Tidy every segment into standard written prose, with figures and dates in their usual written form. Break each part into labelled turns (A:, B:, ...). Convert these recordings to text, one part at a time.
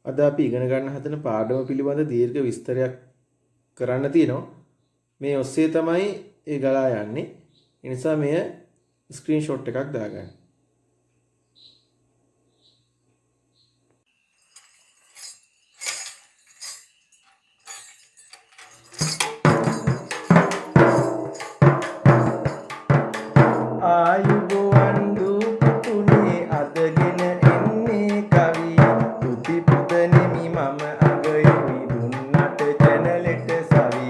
A: අද අපි ඉගෙන ගන්න හදන පාඩම පිළිබඳ දීර්ඝ විස්තරයක් කරන්න තියෙනවා. මේ ඔස්සේ තමයි ඒ ගලා යන්නේ. ඒ නිසා මෙය ස්ක්‍රීන්ෂොට් එකක් දාගන්න. ආයුබෝවන් දුපුතුනේ අදගෙන එන්නේ කවි තුති පුද නිමි මම අගයමි දුන්නට චැනලෙට සවි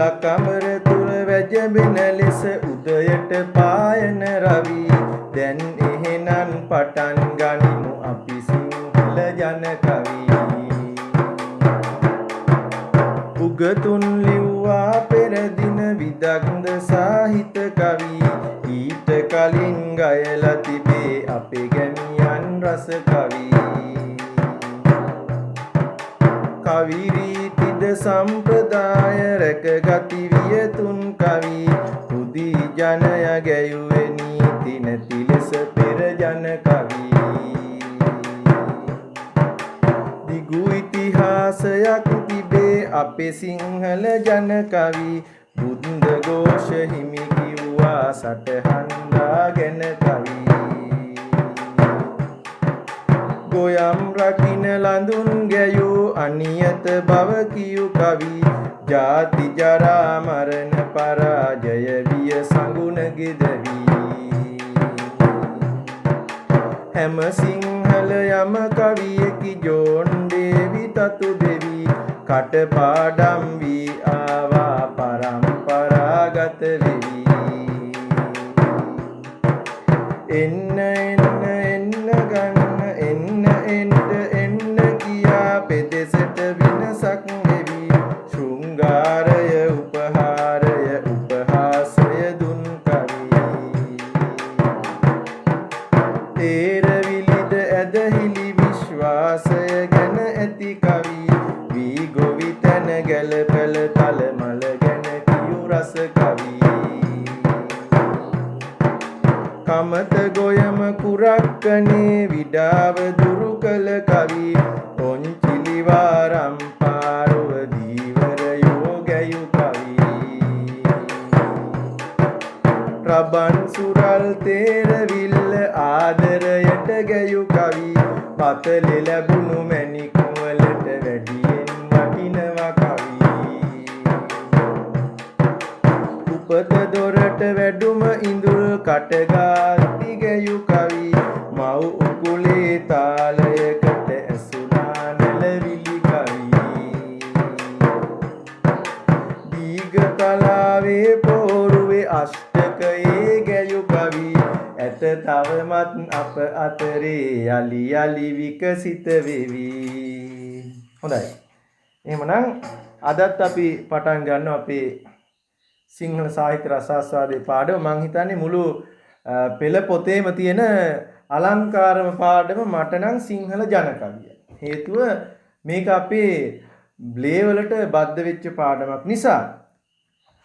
A: ලකඹර තුර වැජඹෙන ලෙස උදයට පායන රවි දැන් එහෙනම් පටන් ගනිමු අපි සිංහල ජන කවි උගතුන් ලිව්වා පෙර දින විදග්ධ සාහිත්‍ය කවි ඊට කලින් ගයලා තිබේ අපේ ගැමියන් රස කවි කවි රීතිද සම්ප්‍රදාය රැකගති වියතුන් කවි පුදී ජනය ගැයුවේ නීති නැති ලෙස පෙර ජන කවි දිගු ඉතිහාසයක් තිබේ අපේ සිංහල ජන කවි බුද්ධ ഘോഷ හිමි කිව්වා සටහන් දාගෙන කවි ගොයම් රකින්න ලඳුන් ගැයූ අනියත බව කියු කවි ජාති ජරා මරණ පරාජය විය සංගුණ ගෙදවි හැම සිංහල යම කවියකි ජෝන් දේවි තතු දෙවි කටපාඩම් වී ආවා පරම්පරාගත වෙවි එන්න කියා පෙදෙසට විනසක් වෙවි ශෘංගාරය උපහාරය උපහාසය දුන් කවි තේරවිලිද ඇදහිලි විශ්වාසය ගැන ඇති කවි වී ගොවි තැන ගැලපෙල තලමල ගැන කියු රස කවි කමත ගොයම කුරක්කනේ විඩාව දුරු කළ කවි පොන්චිලි වාරම් පාරුව දීවරයෝ ගැයු කවි රබන් සුරල් තේරවිල්ල ආදරයට ගැයු කවි පතලෙ ලැබුණු මැණික් වලට වැඩියෙන් වටිනවා කවි උපත දොරට වැඩුම ඉඳුල් කටගාති ගැයු කවි මව් උකුලේ තාලයකට ඇසුනා නැලවිලි කවි දීඝ කලාවේ පෝරුවේ අෂ්ටකයේ ගැයු කවි ඇත තවමත් අප අතරේ යලි යලි විකසිත වෙවි. හොඳයි. එහෙමනම් අදත් අපි පටන් ගන්නවා අපේ සිංහල සාහිත්‍ය රසාස්වාදයේ පාඩම. මම හිතන්නේ මුළු පෙළ පොතේම තියෙන අලංකාරම පාඩම මට නම් සිංහල ජන කවිය. හේතුව මේක අපේ ලේවලට බද්ධ වෙච්ච පාඩමක් නිසා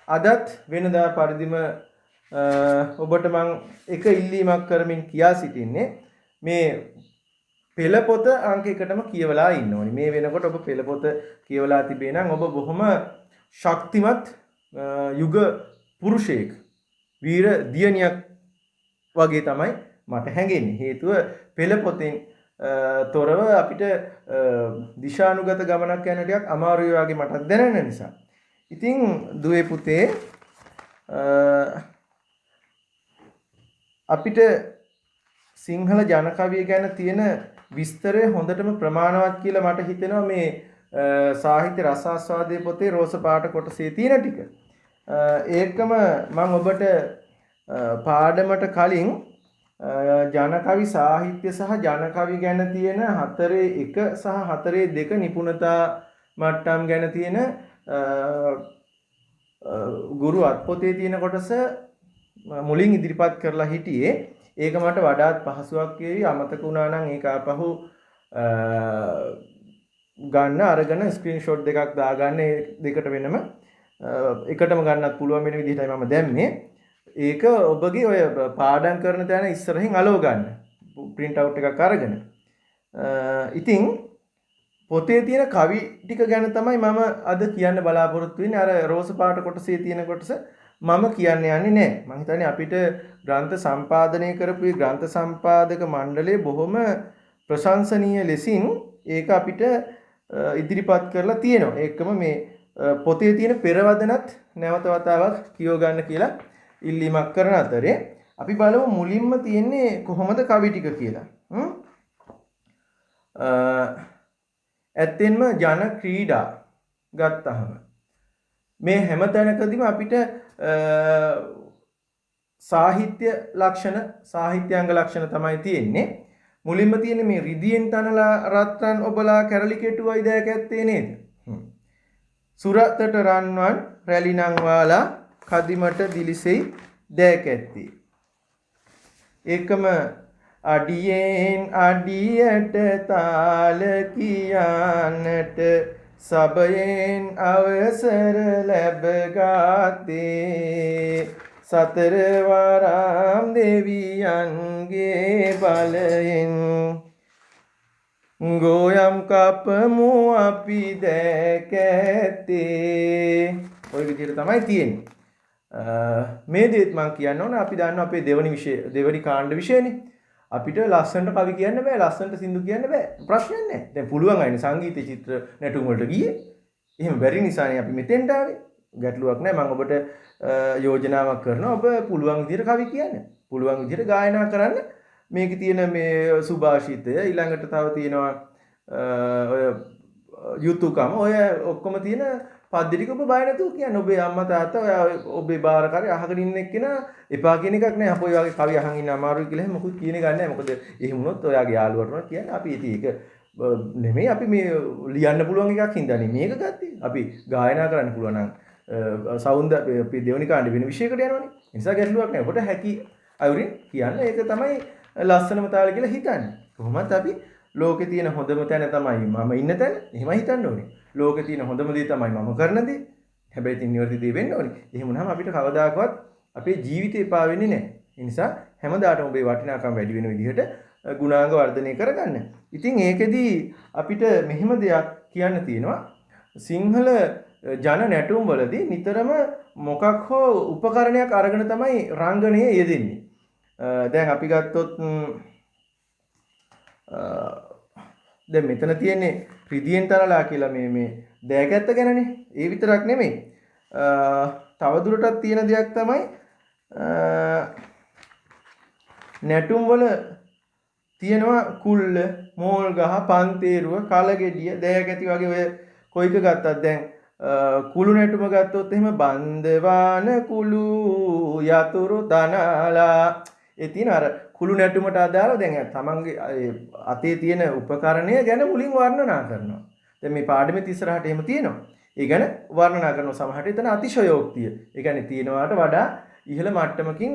A: අදත් වෙනදා පරිදිම ඔබට මම එක ඉල්ලීමක් කරමින් කියා සිටින්නේ මේ පෙළ පොත අංක 1ටම කියවලා ඉන්න ඕනි. මේ වෙනකොට ඔබ පෙළ පොත කියවලා තිබේ නම් ඔබ බොහොම ශක්තිමත් යුග පුරුෂයෙක් වීර දියණියක් වගේ තමයි මට හැඟෙන්නේ. හේතුව පෙළ පොතෙන් තොරව අපිට දිශානුගත ගමනක් යන ටිකක් අමාරුයි වගේ මටත් දැනෙන නිසා. ඉතින් දුවේ පුතේ අපිට සිංහල ජන කවිය ගැන තියෙන විස්තරය හොඳටම ප්‍රමාණවත් කියලා මට හිතෙනවා මේ සාහිත්‍ය රසාස්වාදයේ පොතේ රෝස පාට කොටසේ තියෙන ටික. ඒකම මම ඔබට පාඩමට කලින් ජන කවි සාහිත්‍ය සහ ජන කවි ගැන තියෙන 4.1 සහ 4.2 නිපුණතා මට්ටම් ගැන තියෙන ගුරු අත්පොතේ තියෙන කොටස මුලින් ඉදිරිපත් කරලා හිටියේ. ඒක මට වඩාත් පහසුවක් වේවි. අමතක වුණා නම් ඒක ආපහු ගන්න අරගෙන ස්ක්‍රීන්ෂොට් දෙකක් දාගන්න. ඒ දෙකට වෙනම එකටම ගන්නත් පුළුවන් වෙන විදිහටයි මම දැම්මේ. ඒක ඔබගේ ඔය පාඩම් කරන තැන ඉස්සරහින් අලව ගන්න. print out එකක් අරගෙන ඉතින් පොතේ තියෙන කවි ටික ගැන තමයි මම අද කියන්න බලාපොරොත්තු වෙන්නේ. අර රෝස පාට කොටසේ තියෙන කොටස මම කියන්න යන්නේ නැහැ. මම හිතන්නේ අපිට ග්‍රන්ථ සම්පාදනය කරපු මේ ග්‍රන්ථ සම්පාදක මණ්ඩලය බොහොම ප්‍රශංසනීය ලෙසින් ඒක අපිට ඉදිරිපත් කරලා තියෙනවා. ඒකම මේ පොතේ තියෙන පෙරවදනත් නැවත වතාවක් කියව ගන්න කියලා ඉල්ලීමක් කරන අතරේ අපි බලමු මුලින්ම තියෙන්නේ කොහොමද කවි ටික කියලා. ඇත්තෙන්ම ජන ක්‍රීඩා ගත්තහම මේ හැම තැනකදීම අපිට සාහිත්‍ය ලක්ෂණ සාහිත්‍යාංග ලක්ෂණ තමයි තියෙන්නේ. මුලින්ම තියෙන්නේ මේ රිදියෙන් තනලා රත්රන් ඔබලා කැරලි කෙටුවයි දැක ඇත්තේ නේද? සුරතට රන්වන් රැලි නංවාලා කදිමට දිලිසෙයි දැක ඇත්තේ. ඒකම අඩියෙන් අඩියට තාල කියන්නට සබයෙන් අවසර ලැබගත්තේ සතර වරම් දෙවියන්ගේ බලයෙන් ගෝයම් කපමු අපි දැක ඇත්තේ. ඔය විදිහට තමයි තියෙන්නේ. මේ දේත් මම කියන්න ඕන අපි දන්නවා අපේ දෙවනි කාණ්ඩ විෂයනේ. අපිට ලස්සනට කවි කියන්න බෑ, ලස්සනට සින්දු කියන්න බෑ. ප්‍රශ්නයක් නැහැ. දැන් පුළුවන් අයනේ සංගීත චිත්‍ර නැටුම් වලට ගියේ. එහෙම බැරි නිසානේ අපි මෙතෙන්ට ආවේ. ගැටලුවක් නැහැ. මම ඔබට යෝජනාවක් කරනවා. ඔබ පුළුවන් විදිහට කවි කියන්න. පුළුවන් විදිහට ගායනා කරන්න. මේකේ තියෙන මේ සුභාෂිතය ඊළඟට තව තියෙනවා ඔය යුතුයකම ඔය ඔක්කොම තියෙන පද්ධතික ඔබ බය නැතුව කියන්න. ඔබේ අම්මා තාත්තා ඔය ඔබේ බාරකාරය අහගෙන ඉන්න එක්කෙනා එපා කියන එකක් නෑ. අපෝ ඔය වගේ කවි අහන් ඉන්න අමාරුයි කියලා එහෙම මොකුත් කියන එක නෑ. මොකද එහෙම වුණොත් ඔයාගේ යාළුවට උනත් කියන්නේ අපි ඉතින් ඒක නෙමෙයි අපි මේ ලියන්න පුළුවන් එකක් හින්දානේ මේක ගත්තේ. අපි ගායනා කරන්න පුළුවන් නම් සවුන්ද අපි දෙවෙනි කාණ්ඩේ වෙන විෂයකට යනවනේ. ඒ නිසා ගැටලුවක් නෑ. ඔබට හැකි අයුරින් කියන්න. ඒක තමයි ලස්සනම තාල කියලා හිතන්නේ. කොහොමත් අපි ලෝකේ තියෙන හොඳම තැන තමයි මම ඉන්න තැන. එහෙමයි හිතන්න ඕනේ. ලෝකේ තියෙන හොඳම දේ තමයි මම කරන දේ. හැබැයි ඉතින් නිවැරදි දේ වෙන්න ඕනේ. එහෙම වුණාම අපිට කවදාකවත් අපේ ජීවිතේ එපා වෙන්නේ නැහැ. ඒ නිසා හැමදාටම ඔබේ වටිනාකම් වැඩි වෙන විදිහට ගුණාංග වර්ධනය කරගන්න. ඉතින් ඒකෙදී අපිට මෙහෙම දෙයක් කියන්න තියෙනවා. සිංහල ජන නැටුම් වලදී නිතරම මොකක් හෝ උපකරණයක් අරගෙන තමයි රංගනයේ යෙදෙන්නේ. දැන් අපි ගත්තොත් දැන් මෙතන තියෙන්නේ රිදියෙන් තරලා කියලා මේ දෑකැත්ත ගැනනේ. ඒ විතරක් නෙමෙයි. තව දුරටත් තියෙන දෙයක් තමයි නැටුම් වල තියෙනවා කුල්ල, මෝල් ගහ, පන්තේරුව, කලගෙඩිය, දෑකැති වගේ ඔය කොයික ගත්තත් දැන් කුළු නැටුම ගත්තොත් එහෙම බන්දවාන කුළු යතුරු දනලා ඒ තියෙන අර කුළු නැටුමට අදාළ දැන් තමන්ගේ අතේ තියෙන උපකරණය ගැන මුලින් වර්ණනා කරනවා. දැන් මේ පාඩමේ ඉස්සරහට එහෙම තියෙනවා. ඒ ගැන වර්ණනා කරනවා. සමහරට එතන අතිශයෝක්තිය. ඒ කියන්නේ තියෙනවාට වඩා ඉහළ මට්ටමකින්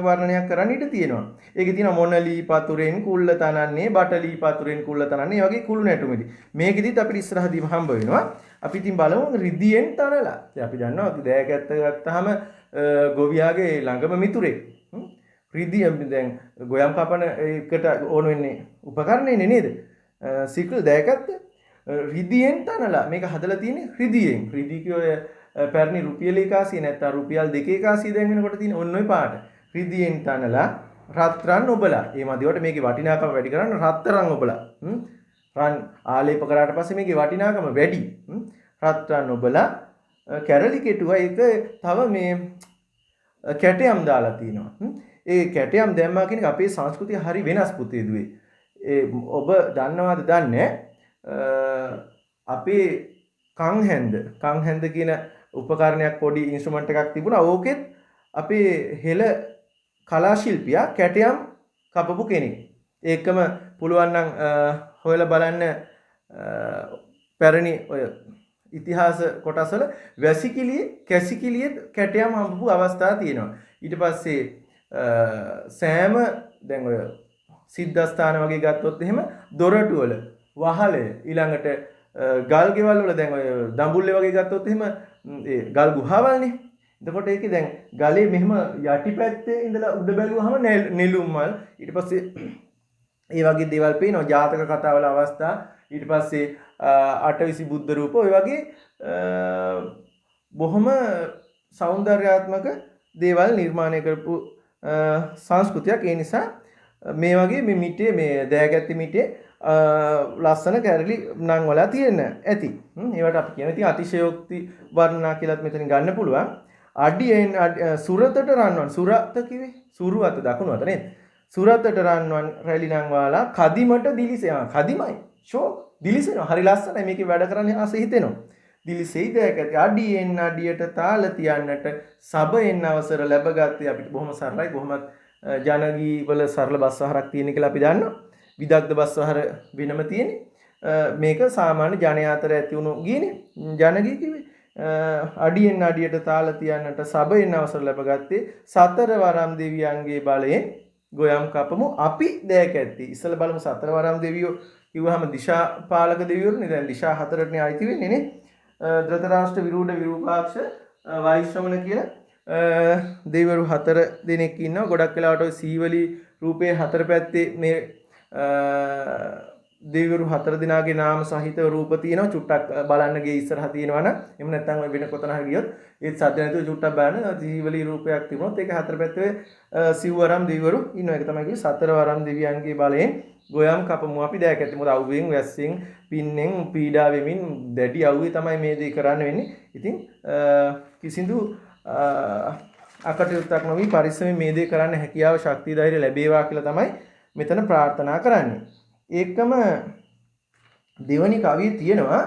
A: වර්ණනයක් කරන්න ඉඩ තියෙනවා. ඒකේ තියෙනවා මොනලී පතුරෙන් කුල්ල තනන්නේ, බටලී පතුරෙන් කුල්ල තනන්නේ. මේ වගේ කුළු නැටුමේදී. මේකෙදිත් අපිට ඉස්සරහදීම හම්බ වෙනවා. අපි ඉතින් බලමු රිදියෙන් තනලා. දැන් අපි දන්නවා දෑකැත්ත ගත්තාම ගොවියාගේ ළඟම මිතුරෙක්. රිදිය දැන් ගොයම් කපන එකට ඕන වෙන්නේ උපකරණයනේ නේද? සිකල් දෑකැත්ත රිදියෙන් තනලා මේක හදලා තියෙන්නේ රිදියෙන්. රිදි කිය පැරණි රුපියල් 1 නැත්නම් රුපියල් 2 දැන් වෙනකොට තියෙන ඔන්න ඔය පාට. රිදියෙන් තනලා රත්රන් ඔබලා. මේ මදිවට මේකේ වටිනාකම වැඩි කරන්න රත්තරන් ඔබලා. රන් ආලේප කරාට පස්සේ මේකේ වටිනාකම වැඩි. රත්රන් ඔබලා කැරලි කෙටුවා ඒක තව මේ කැටයම් දාලා තිනවා. ඒ කැටයම් දැම්මා කියන එක අපේ සංස්කෘතිය හරි වෙනස් පුතේ දුවේ. ඔබ දන්නවද දන්නේ අපේ කංහැන්ද කියන උපකරණයක් පොඩි ඉන්ස්ට්‍රුමන්ට් එකක් තිබුණා. ඕකෙත් අපේ හෙළ කලා ශිල්පියා කැටයම් කපපු කෙනෙක්. ඒකම පුළුවන් නම් හොයලා බලන්න පැරණි ඔය ඉතිහාස කොටස්වල වැසිකිළියේ කැසිකිළියේ කැටයම් හම්බපු අවස්ථා තියෙනවා. ඊට පස්සේ සෑම දැන් ඔය සිද්ධාස්ථාන වගේ ගත්තොත් එහෙම දොරටු වල වහලය ඊළඟට ගල් ගෙවල් වල දැන් ඔය දඹුල්ලේ වගේ ගත්තොත් එහෙම ඒ ගල් ගුහාවල්නේ. එතකොට ඒකේ දැන් ගලේ මෙහෙම යටිපැත්තේ ඉඳලා උඩ බැලුවහම නෙළුම් මල් ඊට පස්සේ ඒ වගේ දේවල් පේනවා ජාතක කතාවල අවස්ථා ඊට පස්සේ අටවිසි බුද්ධ රූප ඔය වගේ බොහොම සෞන්දර්යාත්මක දේවල් නිර්මාණය කරපු සංස්කෘතියක්. ඒ නිසා මේ වගේ මේ මිටේ මේ දෑගැත්ති මිටේ ලස්සන කැරලි නම් වල තියෙන ඇති. ඒවට අපි කියන ඉතින් අතිශයෝක්ති වර්ණනා කියලාත් මෙතනින් ගන්න පුළුවන්. අඩියෙන් සුරතට රන්වන් සුරත කිව්වේ සුරු අත දකුණු අත නේද? සුරතට රන්වන් රැලි නම් වාලා කදිමට දිලිසෙනවා. කදිමයි. ෂෝ දිලිසෙනවා. හරි ලස්සනයි. මේකේ වැඩ කරන්නේ ආස හිතෙනවා. දිලිසෙයි දැකති අඩියෙන් අඩියට තාල තියන්නට සබයෙන් අවසර ලැබගත්තේ අපිට බොහොම සරලයි. බොහොමත් ජනගී වල සරල බස්වහරක් තියෙන කියලා අපි දන්නවා. විදග්ධ බස්වහර වෙනම තියෙන්නේ. මේක සාමාන්‍ය ජනයා අතර ඇති වුණු ගීනේ. ජනගී කිව්වේ අඩියෙන් අඩියට තාල තියන්නට සබයෙන් අවසර ලැබගත්තේ සතර වරම් දෙවියන්ගේ බලයෙන් ගොයම් කපමු අපි දෑකැත්ති. ඉස්සල බලමු සතර වරම් දෙවියෝ කිව්වහම දිශා පාලක දෙවිවරුනේ. දැන් දිශා හතරටනේ ආйти වෙන්නේ නේ. ධෘතරාෂ්ට්‍ර විරූඪ විරූපාක්ෂ වෛශ්‍රවණ කියලා දෙවිවරු 4 දෙනෙක් ඉන්නවා. ගොඩක් වෙලාවට ඔය සීවලි රූපේ හතර පැත්තේ මේ දෙවිවරු 4 දෙනාගේ නාම සහිත රූප තියෙනවා. චුට්ටක් බලන්න ගේ ඉස්සරහ තියෙනවනම් එහෙම නැත්නම් ඔය වෙන කොතන හරි ගියොත් ඒත් සද්ද නැතුව චුට්ටක් බලන්න සීවලි රූපයක් තිබුණොත් ඒක හතර පැත්තේ සිව්වරම් දෙවිවරු ඉන්නවා. ඒක තමයි කිව්වේ සතර වරම් දෙවියන්ගේ බලයෙන් ගොයම් කපමු අපි දෑකැති. මොකද අවුවෙන් වැස්සෙන් පින්නෙන් පීඩා වෙමින් දැඩි අවුවේ තමයි මේ දේ කරන්න වෙන්නේ. ඉතින් කිසිදු අකටයුත්තක් නොවි පරිස්සමෙන් මේ දේ කරන්න හැකියාව ශක්තිය ධෛර්ය ලැබේවා කියලා තමයි මෙතන ප්‍රාර්ථනා කරන්නේ. ඒකම දෙවනි කවිය තියෙනවා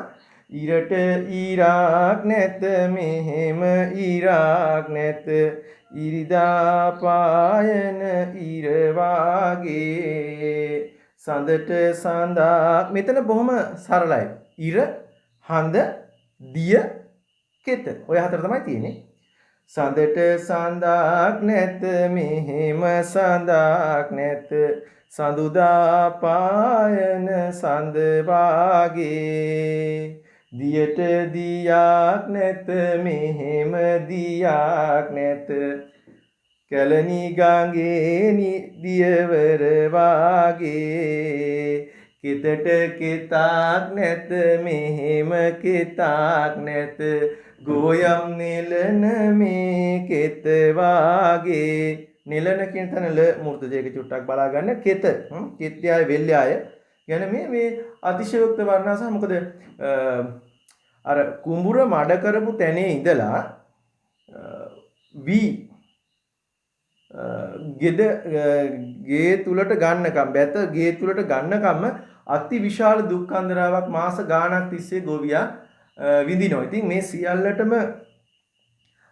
A: ඊරට ඊරාක් නැත මෙහෙම ඊරාක් නැත ඉරිදා පායන ඊර වාගේ සඳට සඳා. මෙතන බොහොම සරලයි. ඉර හඳ දිය කෙත ඔය හතර තමයි තියෙන්නේ. සඳට සඳාක් නැත මෙහෙම සඳාක් නැත සඳුදා පායන සඳ වාගේ දියට දියක් නැත මෙහෙම දියක් නැත කැලණි ගඟේ දියවර වාගේ කෙතට කෙතක් නැත මෙහෙම කෙතක් නැත ගෝයම් නෙලන මේ කෙත වාගේ. නෙලන කියන තැන ල මූර්තජයක චුට්ටක් බලා ගන්න. කෙත කෙත්‍යය වෙල්යාය ගැන මේ අතිශයෝක්ත වර්ණනා සහ මොකද අර කුඹුර මඩ කරපු තැනේ ඉඳලා වී ගෙද ගේ තුලට ගන්නකම් බැත ගේ තුලට ගන්නකම් අති විශාල දුක් අන්දරාවක් මාස ගාණක් තිස්සේ ගෝවියා විඳිනවා. ඉතින් මේ සියල්ලටම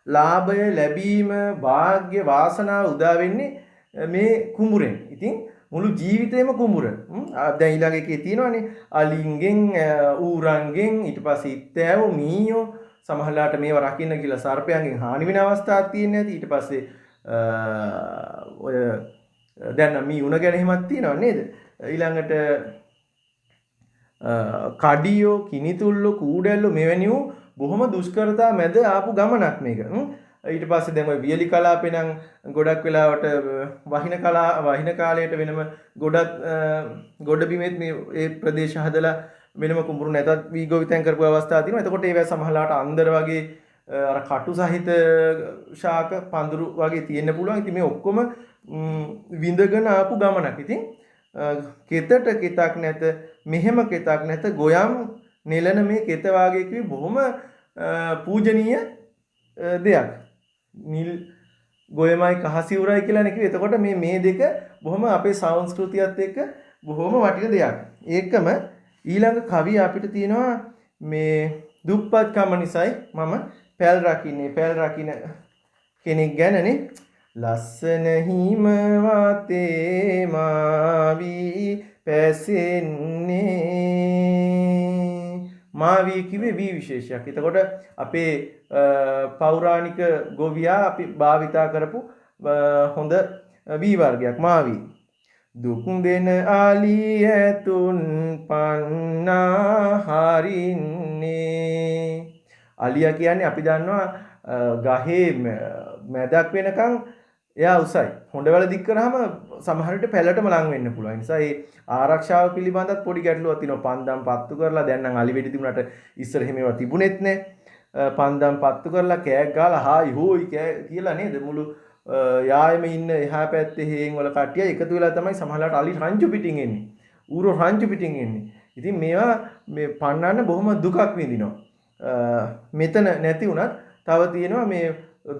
A: ලාභය ලැබීම වාග්ය වාසනාව උදා වෙන්නේ මේ කුඹුරෙන්. ඉතින් මුළු ජීවිතේම කුඹුර. දැන් ඊළඟ එකේ තියෙනවානේ අලින්ගෙන් ඌරන්ගෙන් ඊට පස්සේ ඉත්තෑව මීයෝ සමහරලාට මේව රකින්න කියලා සර්පයන්ගෙන් හානි වෙන අවස්ථාවක් තියෙන්නේ නැති. ඊට පස්සේ ඔය දැන් මී උණ ගැන එහෙමත් තියෙනව නේද? ඊළඟට කඩියෝ කිනිතුල්ලෝ කූඩැල්ලෝ මෙවැනි වූ බොහොම දුෂ්කරතා මැද ආපු ගමනක් මේක. ඊට පස්සේ දැන් ඔය වියලි කලාපේ නම් ගොඩක් වෙලාවට වහින කාලයට වෙනම ගොඩ බිමෙත් මේ ඒ ප්‍රදේශ හදලා වෙනම කුඹුරු නැතත් වී ගොවිතැන් කරපු අවස්ථා තියෙනවා. එතකොට ඒවා සමහරලාට අන්දර වගේ අර කටු සහිත ශාක පඳුරු වගේ තියෙන්න පුළුවන්. ඉතින් මේ ඔක්කොම විඳගෙන ආපු ගමනක්. ඉතින් කෙතට කෙතක් නැත මෙහෙම කෙතක් නැත ගොයම් නෙලන මේ කෙත වාගේ කිවි බොහොම පූජනීය දෙයක්. නිල් ගොයමයි කහසිවුරයි කියලානේ කිව්වේ. එතකොට මේ දෙක බොහොම අපේ සංස්කෘතියත් එක්ක බොහොම වටින දෙයක්. ඒකම ඊළඟ කවිය අපිට තියෙනවා මේ දුප්පත්කම නිසායි මම පැල් රකින්නේ. පැල් රකින්න කෙනෙක් ගැනනේ. ලස්සන හිම වාතේ මාවි පැසෙන්නේ. මාවි කිව්වේ වී විශේෂයක්. එතකොට අපේ පෞරාණික ගොවියා අපි භාවිතා කරපු හොඳ වී වර්ගයක් මාවි. දුක් දෙන ආලි ඇතුන් පන්නා හරින්නේ. අලියා කියන්නේ අපි දන්නවා ගහේ මැදක් වෙනකන් එයා උසයි. හොඬ වැල දික් කරාම සමහර විට පැලටම ලං වෙන්න පුළුවන්. ඒ නිසා මේ ආරක්ෂාව පිළිබඳත් පොඩි ගැටලුවක් තියෙනවා. පන්දම් පත්තු කරලා දැන් නම් අලි වෙඩි තිබුණාට ඉස්සර එහෙම ඒවා තිබුණෙත් නැහැ. පන්දම් පත්තු කරලා කෑක් ගාලා හායි හෝයි කියලා නේද මුළු යායෙම ඉන්න එහා පැත්තේ හේන් වල කට්ටිය එකතු වෙලා තමයි සමහරවිට අලි රංචු පිටින් එන්නේ. ඌරෝ රංචු පිටින් එන්නේ. ඉතින් මේවා මේ පන්නන්න බොහොම දුකක් විඳිනවා. මෙතන නැති වුණත් තව තියෙනවා මේ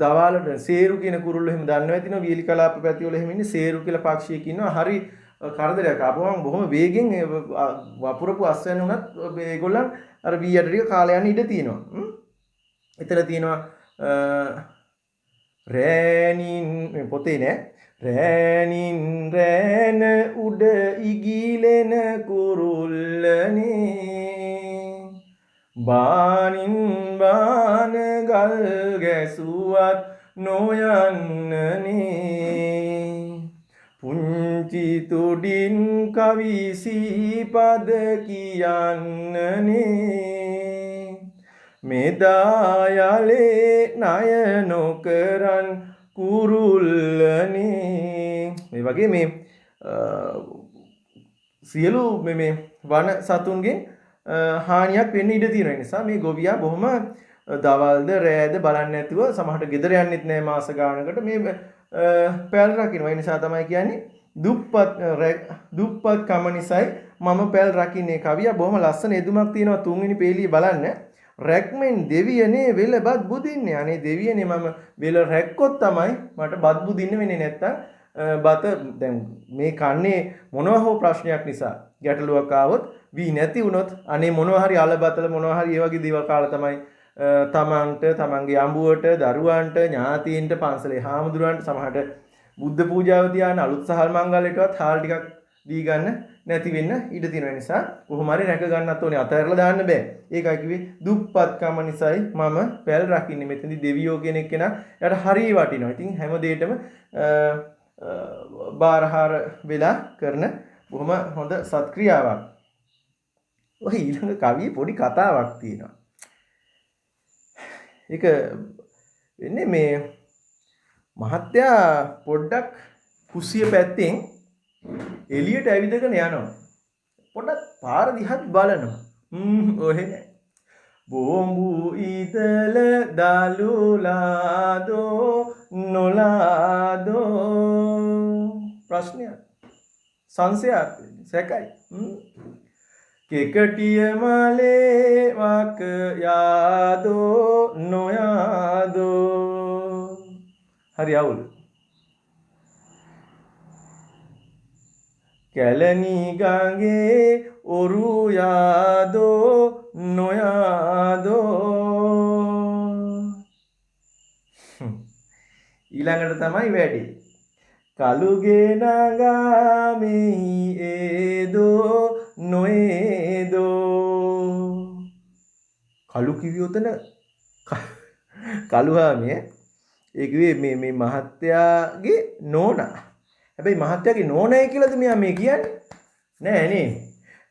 A: දවාලට සේරු කියන කුරුල්ලෝ එහෙම දන්නවා ඇතිනවා වීලි කලාප පැති වල එහෙම ඉන්නේ සේරු කියලා පක්ෂියෙක් ඉන්නවා හරි කරදරයක් ආපුවම බොහොම වේගෙන් වපුරපු අස්වැන්න උනත් ඒගොල්ලන් අර වී යට ටික කාලය යන ඉඩ තියෙනවා. එතන තියෙනවා රෑනින් පොතේ නෑ රෑනින් රෑන උඩ ඉගිලෙන කුරුල්ලනේ බානින් බාන ගල් ගැසුවත් නොයන්නනේ පුංචි තුඩින් කවි සීපද කියන්නනේ මෙදා යලේ ණය නොකරන් කුරුල්ලනේ මේ වගේ මේ සියලු මේ වන සතුන්ගෙන් හානියක් වෙන්න ඉඩ තියෙන නිසා මේ ගොවියා බොහොම දවල්ද රෑද බලන්නේ නැතුව සමහරට ගෙදර යන්නෙත් නැහැ මාස ගානකට මේ පැල් රකින්නවා. ඒ නිසා තමයි කියන්නේ දුප්පත් කම නිසායි මම පැල් රකින්නේ. කවියා බොහොම ලස්සන එදුමක් තියෙනවා තුන්වෙනි පේලිය බලන්න. රැක්මෙන් දෙවියනේ වෙලබත් බුදින්නේ. අනේ දෙවියනේ මම වෙල රැක්කොත් තමයි මට බත් බුදින්න වෙන්නේ. නැත්තම් බත දැන් මේ කන්නේ මොනවා හෝ ප්‍රශ්නයක් නිසා ගැටලුවක් ආවොත් වී නැති වුණොත් අනේ මොනවා හරි අලබතල මොනවා හරි ඒ වගේ දේවල් කාලා තමයි තමන්ට තමන්ගේ අඹුවට දරුවන්ට ඥාතීන්ට පන්සලේ හාමුදුරුවන්ට සමහරට බුද්ධ පූජාව තියාන අලුත් සහල් මංගලයටවත් හාල් ටිකක් දී ගන්න නැති වෙන්න ඉඩ තියෙන නිසා කොහොම හරි රැක ගන්නත් ඕනේ අතහැරලා දාන්න බෑ. ඒකයි කිව්වේ දුප්පත්කම නිසායි මම පැල් රකින්නේ. මෙතනදී දෙවියෝ කියන එක්කෙනා යාට හරිය වටිනවා. ඉතින් හැම දෙයකම බාරහාර වෙලා කරන බොහොම හොඳ සත්ක්‍රියාවක්. ඔය ඊළඟ කවියේ පොඩි කතාවක් තියෙනවා. ඒක වෙන්නේ මේ මහත්තයා පොඩ්ඩක් කුස්සිය පැත්තෙන් එළියට ඇවිදගෙන යනවා. පොඩ්ඩක් පාර දිහා බලනවා. ඔහෙ නෑ. බෝම්බු ඊතල දලුලාදෝ නොලාදෝ ප්‍රශ්නයක් සංශයක් සැකයි. කෙකටිය මලේ වක යාදෝ නොයාදෝ හරි අවුල්. කැලණි ගඟේ ඔරු යාදෝ නොයාදෝ ඊළඟට තමයි වැඩි. කලුගේ නගාමෙහි ඒදෝ නොේදෝ කලු කිව්වේ උතන කලුහාමිය ඒ කිව්වේ මේ මහත්තයාගේ නෝනා. හැබැයි මහත්තයාගේ නෝනයි කියලාද මෙයා මේ කියන්නේ? නෑ නේ.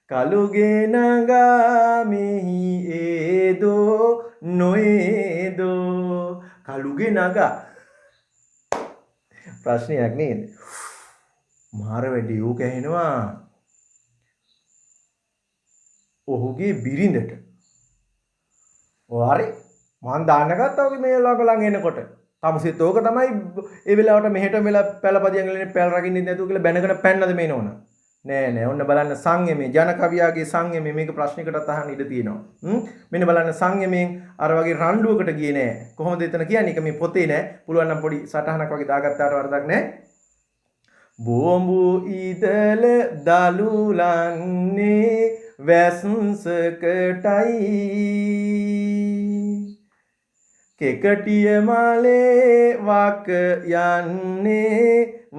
A: කලුගේ නගාමෙහි ඒදෝ නොේදෝ කලුගේ නගා ප්‍රශ්නයක් නේද? මාර වැඩි ඌ කැහෙනවා ඔහුගේ බිරිඳට. හරි මං දාන්න ගත්තා ඔගේ මේ ළඟ එනකොට. තමසෙත් ඕක තමයි ඒ වෙලාවට මෙහෙට වෙලා පැලපදියන් වලින් පැල් රකින්නේ නැතුව කියලා බැනගෙන පැන්නද මේ නෝන. නෑ ඔන්න බලන්න සංයමේ ජන කවියාගේ සංයමේ මේක ප්‍රශ්නයකටත් අහන්න ඉඩ තියෙනවා. මෙන්න බලන්න සංයමයෙන් අර වගේ රණ්ඩුවකට ගියේ නෑ. කොහොමද එතන කියන්නේ? ඒක මේ පොතේ නෑ. පුළුවන් නම් පොඩි සටහනක් වගේ දාගත්තාට වරදක් නෑ. බෝම්බු ඊතල දලුලන්නේ වැස්සකටයි කෙකටිය මලේ වක යන්නේ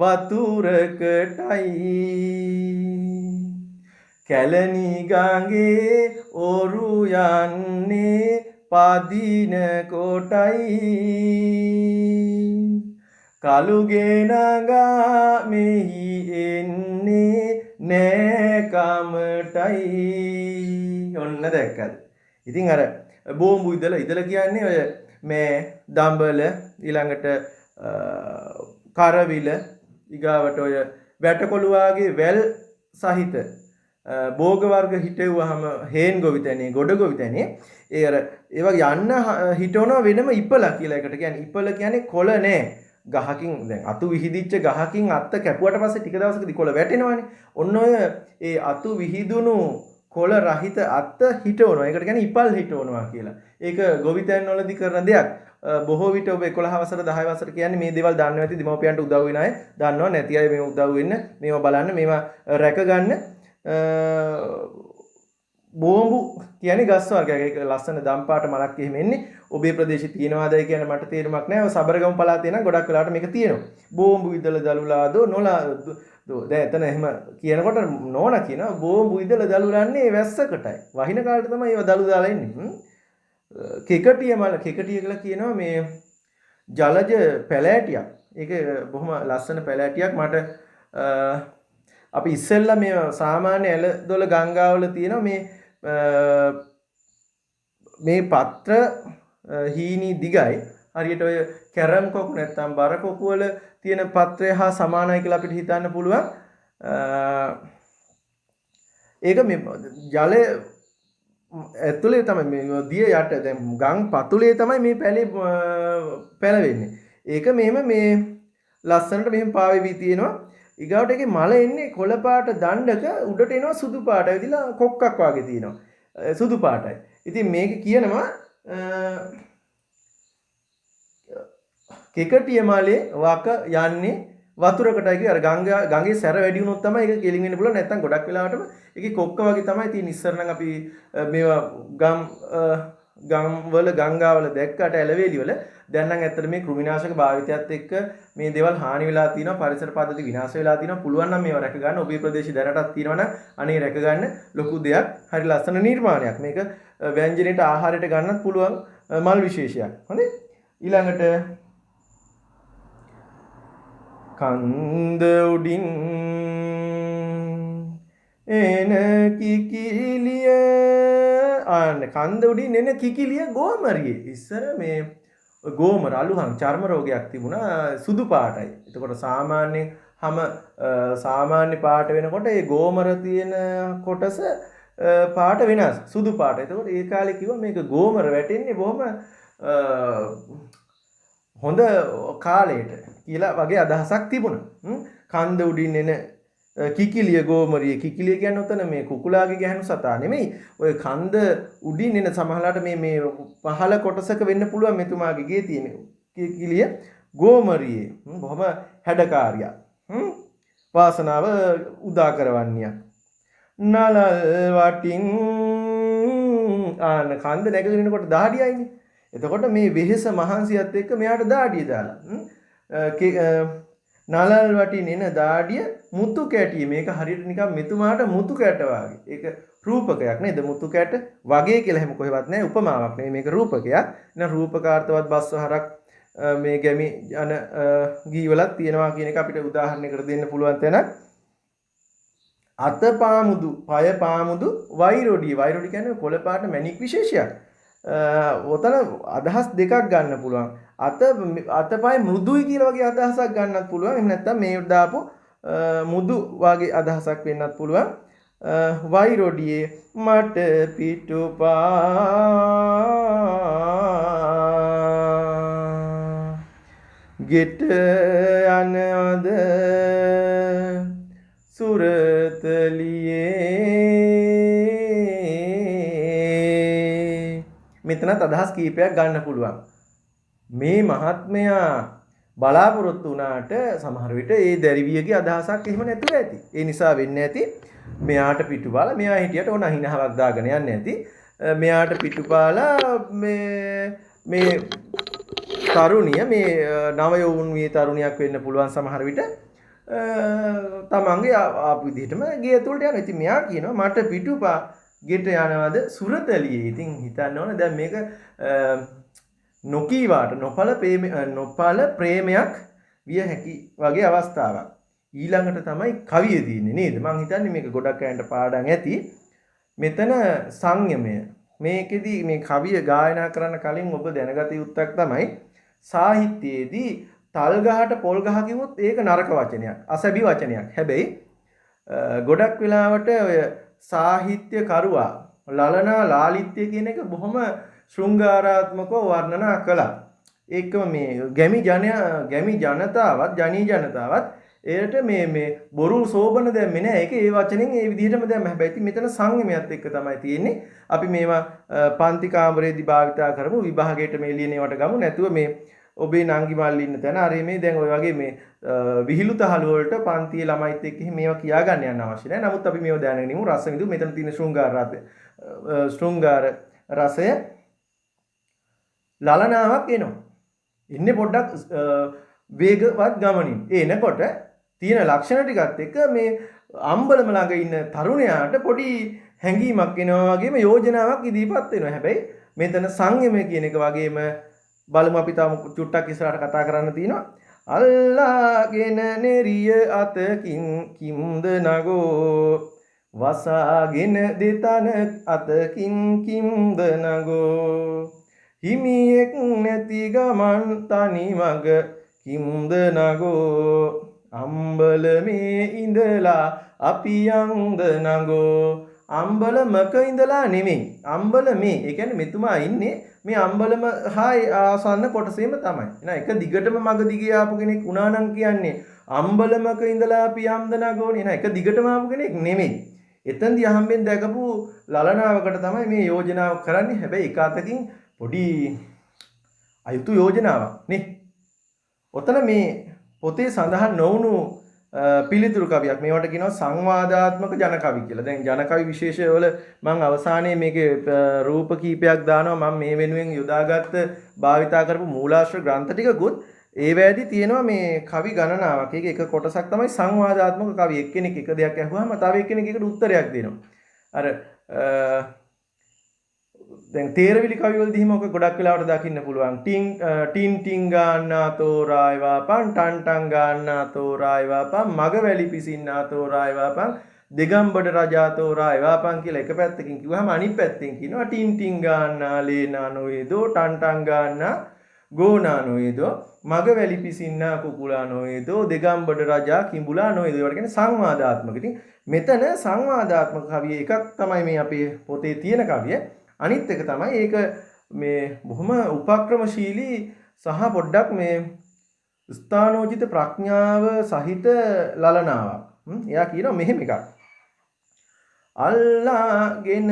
A: වතුරකටයි කැලණි ගඟේ ඔරු යන්නේ පදින කොටයි කලුගේ නගා මෙහි එන්නේ නෑකමටයි. ඔන්න දැක්කද? ඉතින් අර බෝම්බු ඉදලා කියන්නේ ඔය මේ දඹල ඊළඟට කරවිල ඊගාවට ඔය වැටකොළු වාගේ වැල් සහිත භෝග වර්ග හිටෙව්වහම හේන් ගොවිතැනේ ගොඩ ගොවිතැනේ ඒ අර ඒවා යන්න හිටවනවා වෙනම ඉපලා කියලා එකට කියන්නේ ඉපල කියන්නේ කොළ නෑ ගහකින් දැන් අතු විහිදිච්ච ගහකින් අත්ත කැපුවට පස්සේ ටික දවසකදී කොළ වැටෙනවානේ ඔන්න ඔය ඒ අතු විහිදුණු කොළ රහිත අත්ත හිටවනවා ඒකට කියන්නේ ඉපල් හිටවනවා කියලා ඒක ගොවිතැන් වලදී කරන දෙයක් බොහෝ විට ඔබ 11 වසර 10 වසර කියන්නේ මේ දේවල් දන්නවා ඇති දෙමව්පියන්ට උදව් වෙන අය දන්නවා නැති අය මේ උදව් වෙන්න මේවා බලන්න මේවා රැක ගන්න බෝම්බු කියන්නේ ගස් වර්ගයක් ඒක ලස්සන දම්පාට මලක් එහෙම එන්නේ ඔබේ ප්‍රදේශේ තියෙනවාදයි කියන මට තේරුමක් නැහැ ඔය සබරගම පළාතේ නම් ගොඩක් වෙලාවට මේක තියෙනවා බෝම්බු ඉදල දලුලාදෝ නොලා දැන් එතන එහෙම කියනකොට නෝනා කියනවා බෝම්බු ඉදල දලුලන්නේ වැස්සකටයි වහින කාලේ තමයි ඒව දලු දාලා ඉන්නේ කෙකටිය මල කෙකටිය කියලා කියනවා මේ ජලජ පැලෑටියක්. ඒක බොහොම ලස්සන පැලෑටියක් මට අපි ඉස්සෙල්ලා මේ සාමාන්‍ය ඇලදොල ගංගාවල තියෙනවා මේ පත්‍ර හීනි දිගයි හරියට ඔය කැරම් කොකු නැත්නම් බර කොකු වල තියෙන පත්‍රය හා සමානයි කියලා අපිට හිතන්න පුළුවන්. ඒක මේ ජලය ඇතුලේ තමයි මේ දිය යට දැන් ගම් පතුලේ තමයි මේ පැලේ පැලවෙන්නේ. ඒක මෙහෙම මේ ලස්සනට මෙහෙම පාවෙවි තියෙනවා. ඊගාවට ඒකේ මල එන්නේ කොළ පාට දණ්ඩක උඩට එනවා සුදු පාට. ඇවිදලා කොක්කක් වගේ තියෙනවා. සුදු පාටයි. ඉතින් මේක කියනවා කෙකටිය මලේ වක යන්නේ වතුරකටයි කිය අර ගඟේ සැර වැඩි වුණොත් තමයි ඒක කෙලින් වෙන්න පුළුවන් නැත්නම් ගොඩක් වෙලාවටම ඒකේ කොක්ක වගේ තමයි තියෙන ඉස්සර නම් අපි මේවා ගම් වල ගංගාවල දැක්කට ඇලවේලි වල දැන් නම් ඇත්තට මේ කෘමිනාශක භාවිතයත් එක්ක මේ දේවල් හානි වෙලා තියෙනවා පරිසර පද්ධති විනාශ වෙලා තියෙනවා පුළුවන් නම් මේවා රැක ගන්න ඔබේ ප්‍රදේශේ දැනටත් තියෙනවා නම් අනේ රැක ගන්න ලොකු දෙයක් හරි ලස්සන නිර්මාණයක් මේක ව්‍යංජනයට ආහාරයට ගන්නත් පුළුවන් මල් විශේෂයක් හොඳයි ඊළඟට කන්ද උඩින් එන කිකිලිය කන්ද උඩින් එන කිකිලිය ගෝමරියේ ඉස්සර මේ ගෝමර අලුහන් චර්ම රෝගයක් තිබුණා සුදු පාටයි. එතකොට සාමාන්‍ය පාට වෙනකොට ඒ ගෝමර තියෙන කොටස පාට වෙනස් සුදු පාට. එතකොට ඒ කාලේ කිව්වා මේක ගෝමර වැටෙන්නේ බොහොම හොඳ කාලයට කියලා වගේ අදහසක් තිබුණා. කන්ද උඩින් එන කිකිලිය ගෝමරිය කිකිලිය කියන්නේ උතන මේ කුකුලාගේ ගැහණු සතා නෙමෙයි. ඔය කන්ද උඩින් එන සමහරලාට මේ පහළ කොටසක වෙන්න පුළුවන් මෙතුමාගේ ගේ තියෙන කිකිලිය ගෝමරියේ බොහොම හැඩකාරියක්. වාසනාව උදා කරවන්නේ. නලල් වටින් කන්ද නැගගෙන එනකොට දහඩියයිනේ. එතකොට මේ වෙහෙස මහන්සියත් එක්ක මෙයාට දාඩිය දාලා නලල් වටින් එන දාඩිය මුතු කැටිය මේක හරියට නිකන් මෙතුමාට මුතු කැට වගේ. ඒක රූපකයක් නේද? මුතු කැට වගේ කියලා හැම කොහෙවත් නැහැ උපමාවක් නෙමෙයි මේක රූපකයක්. න රූපකාර්ථවත් බස්සහරක් මේ ගැමි යන ගීවලක් තියෙනවා කියන එක අපිට උදාහරණයකට දෙන්න පුළුවන් තැනක්. අත පාමුදු, පය පාමුදු, වෛරොඩිය. වෛරොඩිය කියන්නේ කොළ පාට මැණික් විශේෂයක්. ඔතන අදහස් දෙකක් ගන්න පුළුවන්. අතපය මෘදුයි කියලා වගේ අදහසක් ගන්නත් පුළුවන්. එහෙම නැත්නම් මේ දාපු මුදු වගේ අදහසක් වෙන්නත් පුළුවන්. වෛරොඩියේ මට පිටුපා ගෙට යනවද සුරතලියේ මෙතනත් අදහස් කීපයක් ගන්න පුළුවන්. මේ මහත්මයා බලාපොරොත්තු වුණාට සමහර විට ඒ දැරිවියගේ අදහසක් එහෙම නැතුව ඇති. ඒ නිසා වෙන්නේ නැති මෙයාට පිටුපාලා මෙයා හිටියට ඕන හිනාවක් දාගෙන යන්නේ නැති. මෙයාට පිටුපාලා මේ තරුණිය මේ නව යෝවුන් වියේ තරුණියක් වෙන්න පුළුවන් සමහර විට තමන්ගේ ආපු විදිහටම ගේ ඇතුළට යනවා. ඉතින් මෙයා කියනවා මට පිටුපා ගෙට යනවද සුරතලියේ. ඉතින් හිතන්න ඕන දැන් මේක නොකීවාට නොපල ප්‍රේමයක් විය හැකි වගේ අවස්ථාවක්. ඊළඟට තමයි කවිය දින්නේ නේද? මම හිතන්නේ මේක ගොඩක් අයන්ට පාඩම් ඇති. මෙතන සංයමය. මේකෙදි මේ කවිය ගායනා කරන්න කලින් ඔබ දැනගත යුත්තක් තමයි සාහිත්‍යයේදී තල් ගහට පොල් ගහ කිව්වොත් ඒක නරක වචනයක්. අසැබි වචනයක්. හැබැයි ගොඩක් වෙලාවට ඔය සාහිත්‍ය කරුවා ලලනා ලාලිත්‍ය කියන එක බොහොම ශෘංගාරාත්මකව වර්ණනා කළා. ඒකම මේ ගැමි ජනතාවත් ජනී ජනතාවත් ඒකට මේ බොරු සෝබන දැම්මේ නෑ. ඒක ඒ වචනෙන් ඒ විදිහටම දැම්ම. හැබැයි ඉතින් මෙතන සංයමයත් එක්ක තමයි තියෙන්නේ. අපි මේවා පන්ති කාමරේදී භාවිතා කරමු. විභාගයට මේ ලියන ඒවාට ගමු. නැතුව මේ ඔබේ නංගි මල්ලි ඉන්න තැන අර මේ දැන් ඔය වගේ මේ විහිළු තහළු වලට පන්තියේ ළමයිත් එක්ක මේවා කියා ගන්න යන්න අවශ්‍ය නැහැ. නමුත් අපි මේව දැනගෙන ඉමු. රස විඳු. මෙතන තියෙන ශෘංගාර රසය ලලනාවක් එනවා. ඉන්නේ පොඩ්ඩක් වේගවත් ගමනින්. එනකොට තියෙන ලක්ෂණ ටිකත් එක්ක මේ අම්බලම ළඟ ඉන්න තරුණයාට පොඩි හැඟීමක් එනවා වගේම යෝජනාවක් ඉදිරිපත් වෙනවා. හැබැයි මෙතන සංයමය කියන එක වගේම බලමු අපි තාම චුට්ටක් ඉස්සරහට කතා කරන්න තියෙනවා. අල්ලාගෙන නෙරිය අතකින් කිම්ද නගෝ වසාගෙන දෙතන අතකින් කිම්ද නගෝ හිමියෙක් නැති ගමන් තනි මග කිම්ද නගෝ අම්බලමේ ඉඳලා අපි යන්ද නගෝ අම්බලමක ඉඳලා නෙමෙයි අම්බලමේ. ඒ කියන්නේ මෙතුමා ඉන්නේ මේ අම්බලම හා ආසන්න කොටසේම තමයි. එහෙනම් එක දිගටම මග දිගේ ආපු කෙනෙක් වුණා නම් කියන්නේ අම්බලමක ඉඳලා අපි යන්ද නගෝනේ. එහෙනම් එක දිගටම ආපු කෙනෙක් නෙමෙයි. එතෙන්දී අහම්බෙන් දැකපු ලලනාවකට තමයි මේ යෝජනාව කරන්නේ. හැබැයි එක අතකින් පොඩි අයුතු යෝජනාවක් නේ. ඔතන මේ පොතේ සඳහන් නොවුණු පිළිතුරු කවියක්. මේවට කියනවා සංවාදාත්මක ජන කවි කියලා. දැන් ජන කවි විශේෂවල මම අවසානයේ මේකේ රූප කීපයක් දානවා. මම මේ වෙනුවෙන් යොදාගත්ත භාවිතා කරපු මූලාශ්‍ර ග්‍රන්ථ ටිකකුත් ඒවැදී තියෙනවා මේ කවි ගණනාවක්. ඒක එක කොටසක් තමයි සංවාදාත්මක කවි. එක්කෙනෙක් එක දෙයක් අහුවාම තව එක්කෙනෙක් ඒකට උත්තරයක් දෙනවා. අර දැන් තේරවිලි කවි වලදීම ඔක ගොඩක් වෙලාවට දකින්න පුළුවන්. ටින් ටින් ගන්නා තෝරායි වාපන් ටන් ටන් ගන්නා තෝරායි වාපන් මගවැලි පිසින්නා තෝරායි වාපන් දෙගම්බඩ රජා තෝරායි වාපන් කියලා එක පැත්තකින් කිව්වහම අනිත් පැත්තෙන් කියනවා ටින් ටින් ගන්නා ලේනා නොවේදෝ ටන් ටන් ගන්නා ගෝනා නොවේදෝ මගවැලි පිසින්නා කුකුලා නොවේදෝ දෙගම්බඩ රජා කිඹුලා නොවේදෝ. ඒවට කියන්නේ සංවාදාත්මක. ඉතින් මෙතන සංවාදාත්මක කවිය එකක් තමයි මේ අපේ පොතේ තියෙන කවිය. අනිත් එක තමයි ඒක මේ බොහොම උපක්‍රමශීලී සහ පොඩ්ඩක් මේ ස්ථානෝචිත ප්‍රඥාව සහිත ලලනාවක්. එයා කියනවා මෙහෙම එකක්. අල්ලාගෙන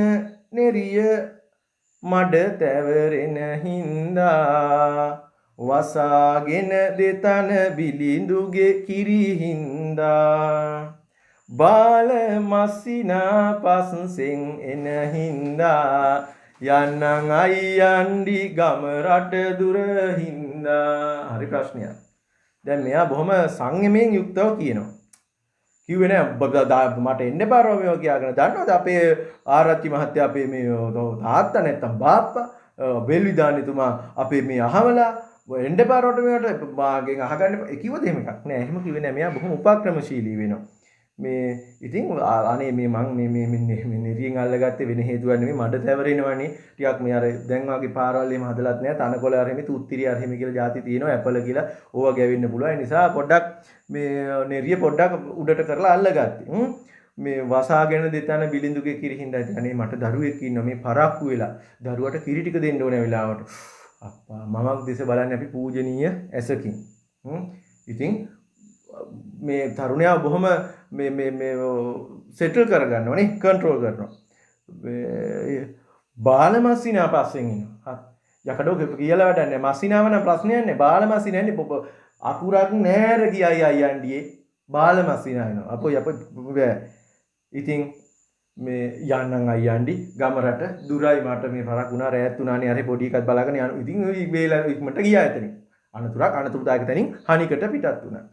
A: නෙරිය මඩ තැවරෙන හින්දා වසාගෙන දෙතන බිලිඳුගේ කිරි හින්දා බාල මස්සිනා පස්සෙන් එන හින්දා යන්නං අයියන්ඩි ගම රට දුර හින්දා. හරි ප්‍රශ්නයක්. දැන් මෙයා බොහොම සංයමයෙන් යුක්තව කියනවා. කිව්වේ නෑ මට එන්න එපා රෝමියෝ කියාගෙන. දන්නවද අපේ ආරච්චි මහත්තයා අපේ මේ තාත්තා නැත්තම් බාප්පා බෙල්විදානිතුමා අපේ මේ අහවලා එන්න එපා රෝමියෝට මාගෙන් අහගන්න එපා. කිව්වද එහෙම එකක් නෑ. එහෙම කිව්වේ නෑ. මෙයා බොහොම උපක්‍රමශීලී වෙනවා. මේ ඉතින් අනේ මේ මං මේ නිරියෙන් අල්ලගත්තේ වෙන හේතුවක් නෙමෙයි මඩ තැවරෙනවනේ ටිකක් මේ අර දැන් වගේ පාරවල් එහෙම හදලත් නැහැ තනකොළ අරෙමි තුත්තිරිය අරෙමි කියලා જાති තියෙනවා ඇපල කියලා ඕවා ගැවෙන්න පුළුවන්. ඒ නිසා පොඩ්ඩක් මේ නිරිය පොඩ්ඩක් උඩට කරලා අල්ලගත්තේ. මේ වසාගෙන දෙතන බිලිඳුගේ කිරි හින්දා අනේ මට දරුවෙක් ඉන්නවා මේ පරක්කු වෙලා දරුවට කිරි ටික දෙන්න ඕන වෙලාවට අප්පා මමක් දෙස බලන්නේ අපි පූජනීය ඇසකින්. ඉතින් මේ තරුණයා බොහොම මේ සෙටල් කරගන්නවා නේ කන්ට්‍රෝල් කරනවා. බාල මස්සිනා පස්සෙන් එනවා. යකඩෝ කියලා වැඩක් නැහැ. මස්සිනාව නම් ප්‍රශ්නයක් නැහැ. බාල මස්සිනා ඉන්නේ අකුරක් නෑර කියයි අයියන්ඩියේ බාල මස්සිනා එනවා. අපෝ ඉතින් මේ යන්නම් අයියන්ඩි ගම රට දුරයි මට මේ පරක් වුණා රැත් උනානේ අර පොඩි එකක් බලාගෙන යනවා. ඉතින් ওই වේලා ඉක්මනට ගියා එතනින්. අනතුරුදායක තැනින් හනිකට පිටත් වුණා.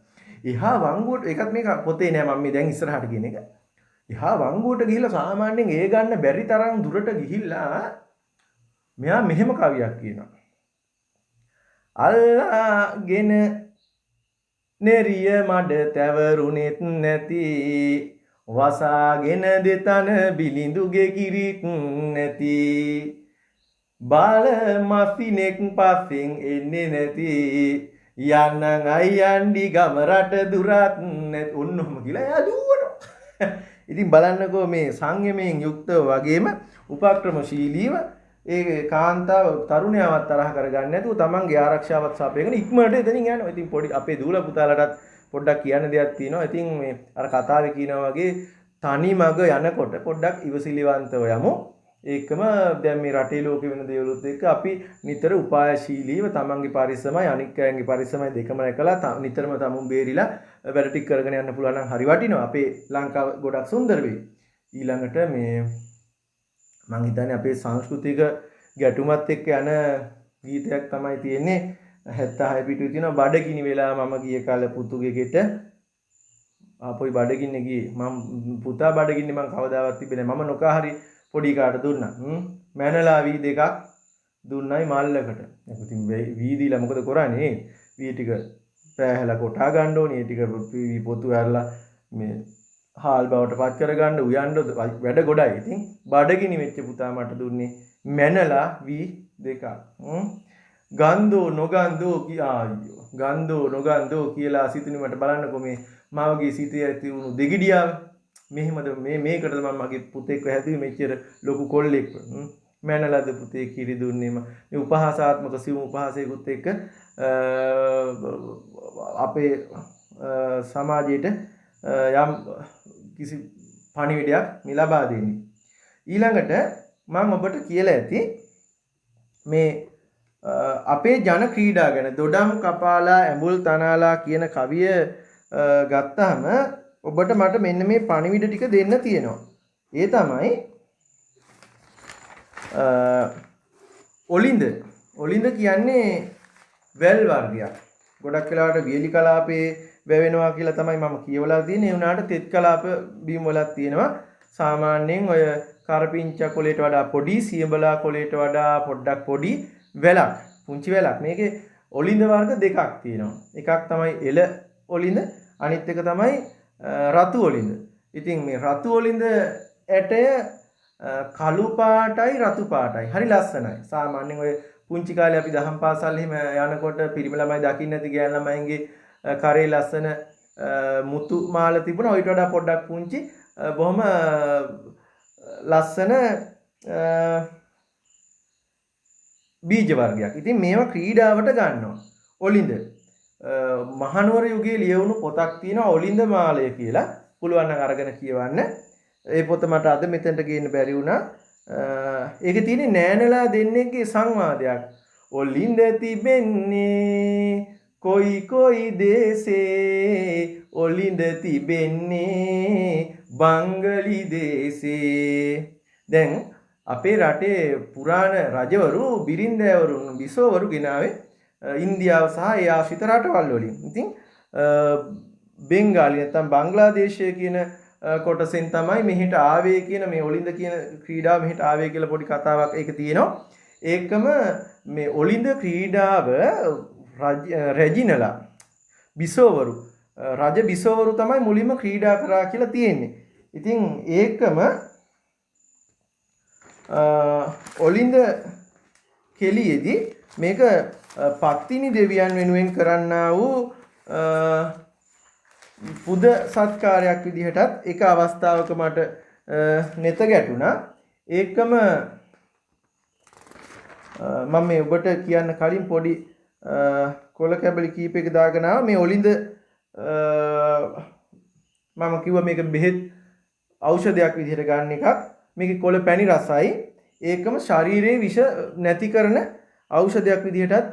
A: එහා වංගුවට ඒකත් මේක පොතේ නෑ මම මේ දැන් ඉස්සරහට කියන එක. එහා වංගුවට ගිහිල්ලා සාමාන්‍යයෙන් ඒ ගන්න බැරි තරම් දුරට ගිහිල්ලා මෙයා මෙහෙම කවියක් කියනවා. අල්ලාගෙන නෙරිය මඩ තැවරුනෙත් නැති වසාගෙන දෙතන බිලිඳුගේ කිරිත් නැති බාල මස්සිනෙක් පස්සෙන් එන්නේ නැති යන්නං අයියන්ඩි ගම රට දුරත් ඔන්නොහම කියලා එයා දුවනවා. ඉතින් බලන්නකෝ මේ සංයමයෙන් යුක්තව වගේම උපක්‍රමශීලීව ඒ කාන්තාව තරුණයාවත් තරහ කරගන්නේ නැතුව තමන්ගේ ආරක්ෂාවත් සපයගෙන ඉක්මනට එතනින් යනවා. ඉතින් පොඩි අපේ දූල පුතාලටත් පොඩ්ඩක් කියන්න දෙයක් තියෙනවා. ඉතින් මේ අර කතාවේ කියනවා වගේ තනි මග යනකොට පොඩ්ඩක් ඉවසිලිවන්තව යමු. ඒකම දැන් මේ රටේ ලෝකෙ වෙන දේවලුත් එක්ක අපි නිතර උපායශීලීව තමන්ගේ පරිස්සමයි අනික් අයගේ පරිස්සමයි දෙකම රැකලා නිතරම තමුන් බේරිලා වැඩ ටික කරගෙන යන්න පුළුවන් නම් හරි වටිනවා. අපේ ලංකාව ගොඩක් සුන්දර වෙයි. ඊළඟට මේ මං හිතන්නේ අපේ සංස්කෘතික ගැටුමත් එක්ක යන ගීතයක් තමයි තියෙන්නේ 76 පිටුවේ තියෙන බඩගිනි වෙලා මම ගිය කාලේ පුතුගේ ගෙට ආපොයි බඩගින්නේ ගියේ මම පුතා බඩගින්නේ මං කවදාවත් තිබෙන්නේ මම නොකා හරි පොඩි කාට දුන්නා මැනලා වී දෙකක් දුන්නයි මල්ලකට ඉතින් වී දීලා මොකද කරන්නේ වී ටික පෑහැලා කොටා ගන්න ඕනේ ඒ ටික පොතු ඇරලා මේ හාල් බවට පත් කරගන්න උයන්න වැඩ ගොඩයි. ඉතින් බඩගිනි වෙච්ච පුතා මට දුන්නේ මැනලා වී දෙකක්. ගන්ධෝ නොගන්ධෝ ආයෝ ගන්ධෝ නොගන්ධෝ කියලා සිතුනි මට බලන්නකො මේ මාගේ සිතේ ඇති වුණු දෙගිඩියාව මෙහෙමද මේකටද මම මගේ පුතෙක්ව හැදුවේ මෙච්චර ලොකු කොල්ලෙක්ව. මැනලාද පුතේ කිරි දුන්නේම මේ උපහාසාත්මක සිවුම් උපහාසයකුත් එක්ක අපේ සමාජයේට යම් කිසි පණිවිඩයක් මේ ලබා දෙන්නේ. ඊළඟට මම ඔබට කියලා ඇති මේ අපේ ජන ක්‍රීඩා ගැන දොඩම් කපාලා ඇඹුල් තනාලා කියන කවිය ගත්තාම ඔබට මට මෙන්න මේ පණිවිඩ ටික දෙන්න තියෙනවා. ඒ තමයි ඔලින්ද කියන්නේ වැල් වර්ගයක්. ගොඩක් වෙලාවට වියලි කලාපේ වැවෙනවා කියලා තමයි මම කියවලා තියෙන්නේ. ඒ වුණාට තෙත් කලාප බීම් වලක් තියෙනවා. සාමාන්‍යයෙන් ඔය කරපිංචා කොලේට වඩා පොඩි, සියඹලා කොලේට වඩා පොඩ්ඩක් පොඩි වැලක්, පුංචි වැලක්. මේකේ ඔලින්ද වර්ග දෙකක් තියෙනවා. එකක් තමයි එළ ඔලින්ද, අනිත් එක තමයි රතු ඔලින්ද. ඉතින් මේ රතු ඔලින්ද ඇටය කළු පාටයි රතු පාටයි. හරි ලස්සනයි. සාමාන්‍යයෙන් ඔය පුංචි කාලේ අපි දහම් පාසල් එහෙම යනකොට පිරිමි ළමයි දකින්න නැති ගෑන් ළමයින්ගේ කරේ ලස්සන මුතු මාල තිබුණා. ඔයිට වඩා පොඩ්ඩක් පුංචි බොහොම ලස්සන බීජ වර්ගයක්. ඉතින් මේවා ක්‍රීඩාවට ගන්නවා. ඔලින්ද මහනුවර යුගයේ ලියවුණු පොතක් තියෙනවා ඔලින්ද මාලය කියලා. පුළුවන් නම් අරගෙන කියවන්න. ඒ පොත මට අද මෙතනට ගේන්න බැරි වුණා. ඒකේ තියෙන්නේ නෑනලා දෙන්නෙක්ගේ සංවාදයක්. ඔලින්ද තිබෙන්නේ කොයි දේසේ ඔලින්ද තිබෙන්නේ බංගලි දේසේ. දැන් අපේ රටේ පුරාණ රජවරු බිරින්දෑවරුන් බිසෝවරු ගෙනාවේ ඉන්දියාව සහ ඒ ආශ්‍රිත රටවල් වලින්. ඉතින් බෙන්ගාලි නැත්නම් බංග්ලාදේශය කියන කොටසෙන් තමයි මෙහෙට ආවේ කියන මේ ඔලින්ද කියන ක්‍රීඩාව මෙහෙට ආවේ කියලා පොඩි කතාවක් ඒක තියෙනවා. ඒකම මේ ඔලින්ද ක්‍රීඩාව රැජිනලා බිසෝවරු රජ බිසෝවරු තමයි මුලින්ම ක්‍රීඩා කරා කියලා තියෙන්නේ. ඉතින් ඒකම ඔලින්ද කෙලියේදී මේක පත්තිනි දෙවියන් වෙනුවෙන් කරන්නා වූ පුද සත්කාරයක් විදිහටත් එක අවස්ථාවක මට නෙත ගැටුණා. ඒකම මම මේ ඔබට කියන්න කලින් පොඩි කොළ කැබලි කීපයක දාගෙන ආවා. මේ ඔලින්ද මම කිව්වා මේක බෙහෙත් ඖෂධයක් විදිහට ගන්න එකක්. මේකේ කොළ පැණි රසයි. ඒකම ශරීරයේ විෂ නැති කරන ඖෂධයක් විදිහටත්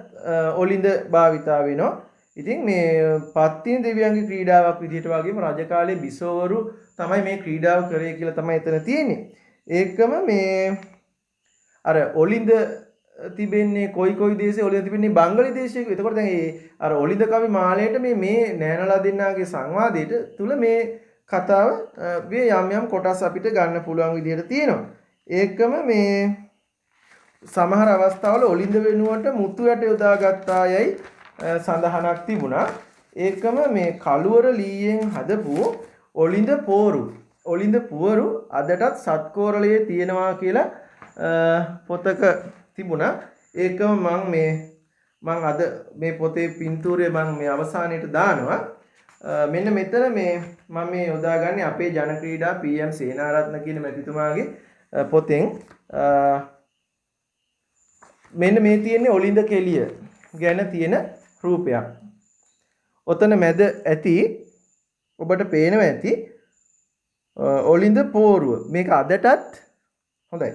A: ඔලින්ද භාවිතා වෙනවා. ඉතින් මේ පත්තිනි දෙවියන්ගේ ක්‍රීඩාවක් විදිහට වගේම රජ කාලේ බිසෝවරු තමයි මේ ක්‍රීඩාව කරේ කියලා තමයි එතන තියෙන්නේ. ඒකම මේ අර ඔලින්ද තිබෙන්නේ කොයි දේශේ ඔලින්ද තිබෙන්නේ බංගලි දේශයක. එතකොට දැන් අර ඔලින්ද කවි මාලයට මේ නෑනලා දෙන්නාගේ සංවාදයට තුල මේ කතාව යම් කොටස් අපිට ගන්න පුළුවන් විදිහට තියෙනවා. ඒකම මේ සමහර අවස්ථාවල ඔලින්ද වෙනුවට මුතු යට යොදාගත්තා යයි සඳහනක් තිබුණා. ඒකම මේ කළුවර ලීයෙන් හදපු ඔලින්ද පෝරු. ඔලින්ද පුවරු අදටත් සත්කෝරළයේ තියෙනවා කියලා පොතක තිබුණා. ඒකම මම මේ මම අද මේ පොතේ පින්තූරය මම මේ අවසානයේට දානවා. මෙන්න මෙතන මේ මම මේ යොදාගන්නේ අපේ ජන ක්‍රීඩා PM සේනාරත්න කියන මැතිතුමාගේ පොතෙන්. මෙන්න මේ තියෙන්නේ ඔලින්ද කෙලිය ගැන තියෙන රූපයක්. ඔතන මැද ඇති ඔබට පේනවා ඇති ඔලින්ද පෝරුව. මේක අදටත් හොඳයි.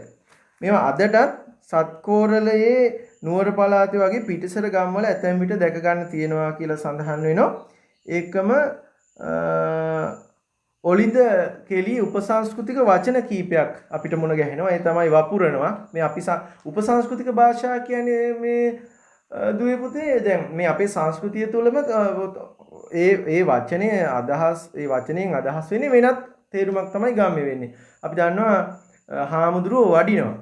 A: මේවා අදටත් සත්කෝරළයේ නුවර පළාතේ වගේ පිටිසර ගම්වල ඇතැම් විට දැක ගන්න තියෙනවා කියලා සඳහන් වෙනවා. ඒකම ඔලින්ද කෙලි උපසංස්කෘතික වචන කීපයක් අපිට මුණ ගැහෙනවා. ඒ තමයි වපුරනවා. මේ අපි උපසංස්කෘතික භාෂා කියන්නේ මේ දුවේ පුතේ දැන් මේ අපේ සංස්කෘතිය තුළම ඒ වචනේ අදහස් ඒ වචනයෙන් අදහස් වෙන්නේ වෙනත් තේරුමක් තමයි ගම්මේ වෙන්නේ. අපි දන්නවා හාමුදුරුවෝ වඩිනවා.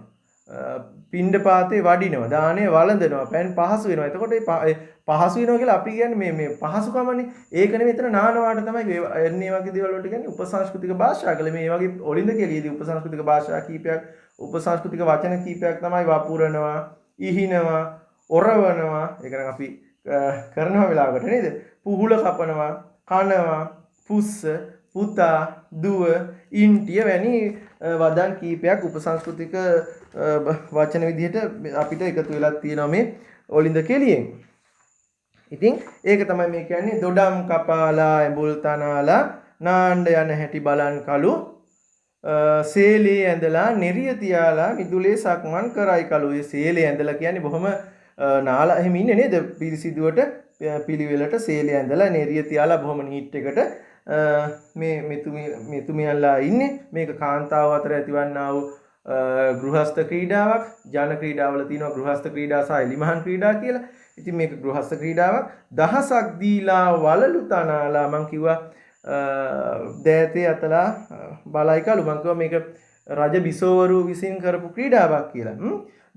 A: පිණ්ඩපාතේ වඩිනවා. දානේ වළඳනවා. පෑන් පහසු වෙනවා. එතකොට ඒ පහසු වෙනවා කියලා අපි කියන්නේ මේ පහසුකමනේ. ඒක නෙමෙයි එතන නානවාට තමයි එන්නේ වගේ දේවල් වලට කියන්නේ උපසංස්කෘතික භාෂා කියලා. මේ වගේ ඔලින්ද කෙලියේදී උපසංස්කෘතික භාෂා කීපයක් උපසංස්කෘතික වචන කීපයක් තමයි වපුරනවා, ඉහිනවා, ඔරවනවා. ඒක නම් අපි කරනවා වෙලාවකට නේද? පුහුල කපනවා, කනවා, පුස්ස, පුතා, දුව, ඉන්ටිය වැනි වදන් කීපයක් උපසංස්කෘතික වචන විදිහට අපිට එකතු වෙලා තියෙනවා මේ ඔලින්ද කෙලියෙන්. ඉතින් ඒක තමයි මේ කියන්නේ දොඩම් කපාලා ඇඹුල් තනාලා නාණ්ඩ යන හැටි බලන් කලු සේලේ ඇඳලා නිරිය තියාලා මිදුලේ සක්මන් කරයි කලු. ඒ සේලේ ඇඳලා කියන්නේ බොහොම නාලා එහෙම ඉන්නේ නේද? පිරිසිදුවට පිළිවෙලට සේලේ ඇඳලා නිරිය තියාලා බොහොම නීට් එකට මේ මෙතුමියන්ලා ඉන්නේ. මේක කාන්තාව අතර ඇතිවන්නා වූ ගෘහස්ත ක්‍රීඩාවක්. ජන ක්‍රීඩාවල තියෙනවා ගෘහස්ත ක්‍රීඩා සහ එලිමහන් ක්‍රීඩා කියලා. ඉතින් මේක ගෘහස්ත ක්‍රීඩාවක්. දහසක් දීලා වලලු තනාලා මං කිව්වා දෑතේ අතලා බලයි කලු. මං කිව්වා මේක රජ බිසෝවරු විසින් කරපු ක්‍රීඩාවක් කියලා.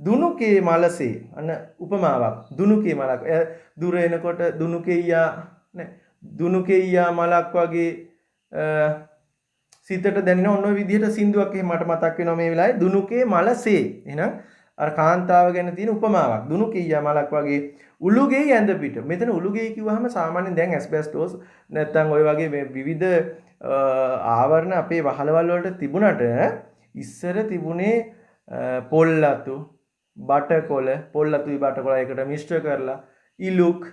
A: දුනුකේ මලසේ අන්න උපමාවක්. දුනුකේ මලක්. දුර එනකොට දුනුකෙයියා නේ දුනුකෙයියා මලක් වගේ සිතට දැනෙන ඔන්න ඔය විදිහට සින්දුවක් එහෙම මට මතක් වෙනවා මේ වෙලාවේ. දුනුකේ මලසේ. එහෙනම් අර කාන්තාව ගැන තියෙන උපමාවක්. දුනුකෙයියා මලක් වගේ උළුගේ ඇඳ පිට. මෙතන උළුගේ කිව්වහම සාමාන්‍යයෙන් දැන් ඇස්බෙස්ටෝස් නැත්තම් ඔය වගේ මේ විවිධ ආවරණ අපේ වහලවල් වලට තිබුණට ඉස්සර තිබුණේ පොල්ලතු, බටකොළ, පොල්ලතුයි බටකොළ එකට මිශ්‍ර කරලා ඉලුක්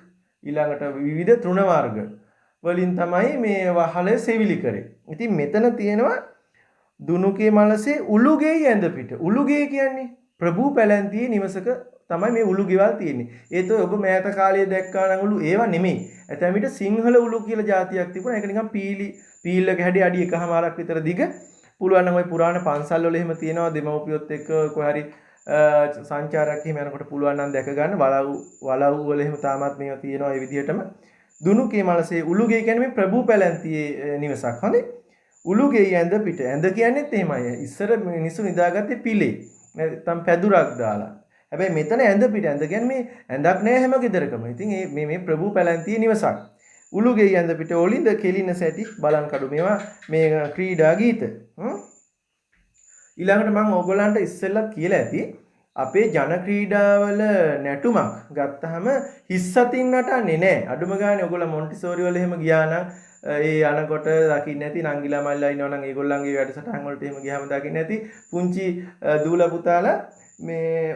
A: ඊළඟට විවිධ තෘණ වර්ග වලින් තමයි මේ වහලේ සෙවිලි කරේ. ඉතින් මෙතන තියෙනවා දුනුකේ මලසේ උළුගේ ඇඳ පිට. උළුගේ කියන්නේ ප්‍රභූ පැලැන්තියේ නිවසක තමයි මේ උළු ගෙවල් තියෙන්නේ. ඒත් ඔබ මෑත කාලයේ දැක්කා නම් උළු ඒවා නෙමෙයි. ඇතැම් විට සිංහල උළු කියලා જાතියක් තිබුණා. ඒක නිකන් පීල්ලක හැඩය අඩි එකමාරක් විතර දිග. පුළුවන් නම් ওই පුරාණ පන්සල් වල එහෙම තියෙනවා දෙමව්පියොත් එක්ක කොහේ හරි සංචාරයක් එහෙම යනකොට පුළුවන් නම් දැක ගන්න. වලව් වල එහෙම තාමත් මේවා තියෙනවා ඒ විදිහටම. දුනුකේ මලසේ උළුගේ කියන්නේ මේ ප්‍රභූ පැලැන්තියේ නිවසක්. හොඳේ. උළුගේ ඇඳ පිට. ඇඳ කියන්නේත් එහෙමයි. ඉස්සර මිනිස්සු නිදාගත්තේ පිලේ. නැත්නම් පැදුරක් දාලා. හැබැයි මෙතන ඇඳ පිට. ඇඳ කියන්නේ මේ ඇඳක් නෑ හැම ගෙදරකම. ඉතින් මේ ප්‍රභූ පැලැන්තියේ නිවසක්. උළුගේ ඇඳ පිට ඔලින්ද කෙලින සැටි බලන් කඩු. මේවා මේ ක්‍රීඩා ගීත. ඊළඟට මම ඕගොල්ලන්ට ඉස්සෙල්ලා කියලා ඇති අපේ ජන ක්‍රීඩාවල නැටුමක් ගත්තාම හිස් අතින් නටන්නේ නෑ. අඩුම ගානේ ඔයගොල්ලෝ මොන්ටිසෝරි වල එහෙම ගියා නම් ඒ යනකොට දකින්න නැති නංගිලා මල්ලා ඉන්නවා නම් ඒගොල්ලන්ගේ වැඩසටහන් වලට එහෙම ගියාම දකින්න නැති පුංචි දූලා පුතාලා මේ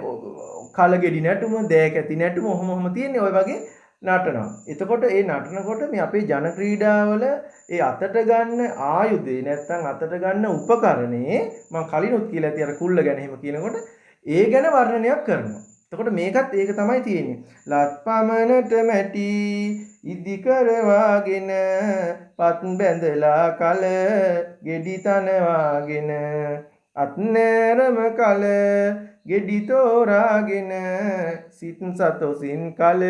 A: කලගෙඩි නැටුම, දෑකැති නැටුම ඔහොම තියෙන්නේ ඔය වගේ නටනවා. එතකොට ඒ නටනකොට මේ අපේ ජන ක්‍රීඩාවල ඒ අතට ගන්න ආයුධේ නැත්තම් අතට ගන්න උපකරණේ මම කලිනුත් කියලා ඇති අර කුල්ල ගැන එහෙම කියනකොට ඒ ගැන වර්ණනයක් කරනවා. එතකොට මේකත් ඒක තමයි තියෙන්නේ. ලත්පමණට මැටි ඉදි කරවාගෙන පත් බැඳලා කල ගෙඩි තනවාගෙන අත් නෑරම කල ගෙඩි තෝරාගෙන සිත් සතොසින් කල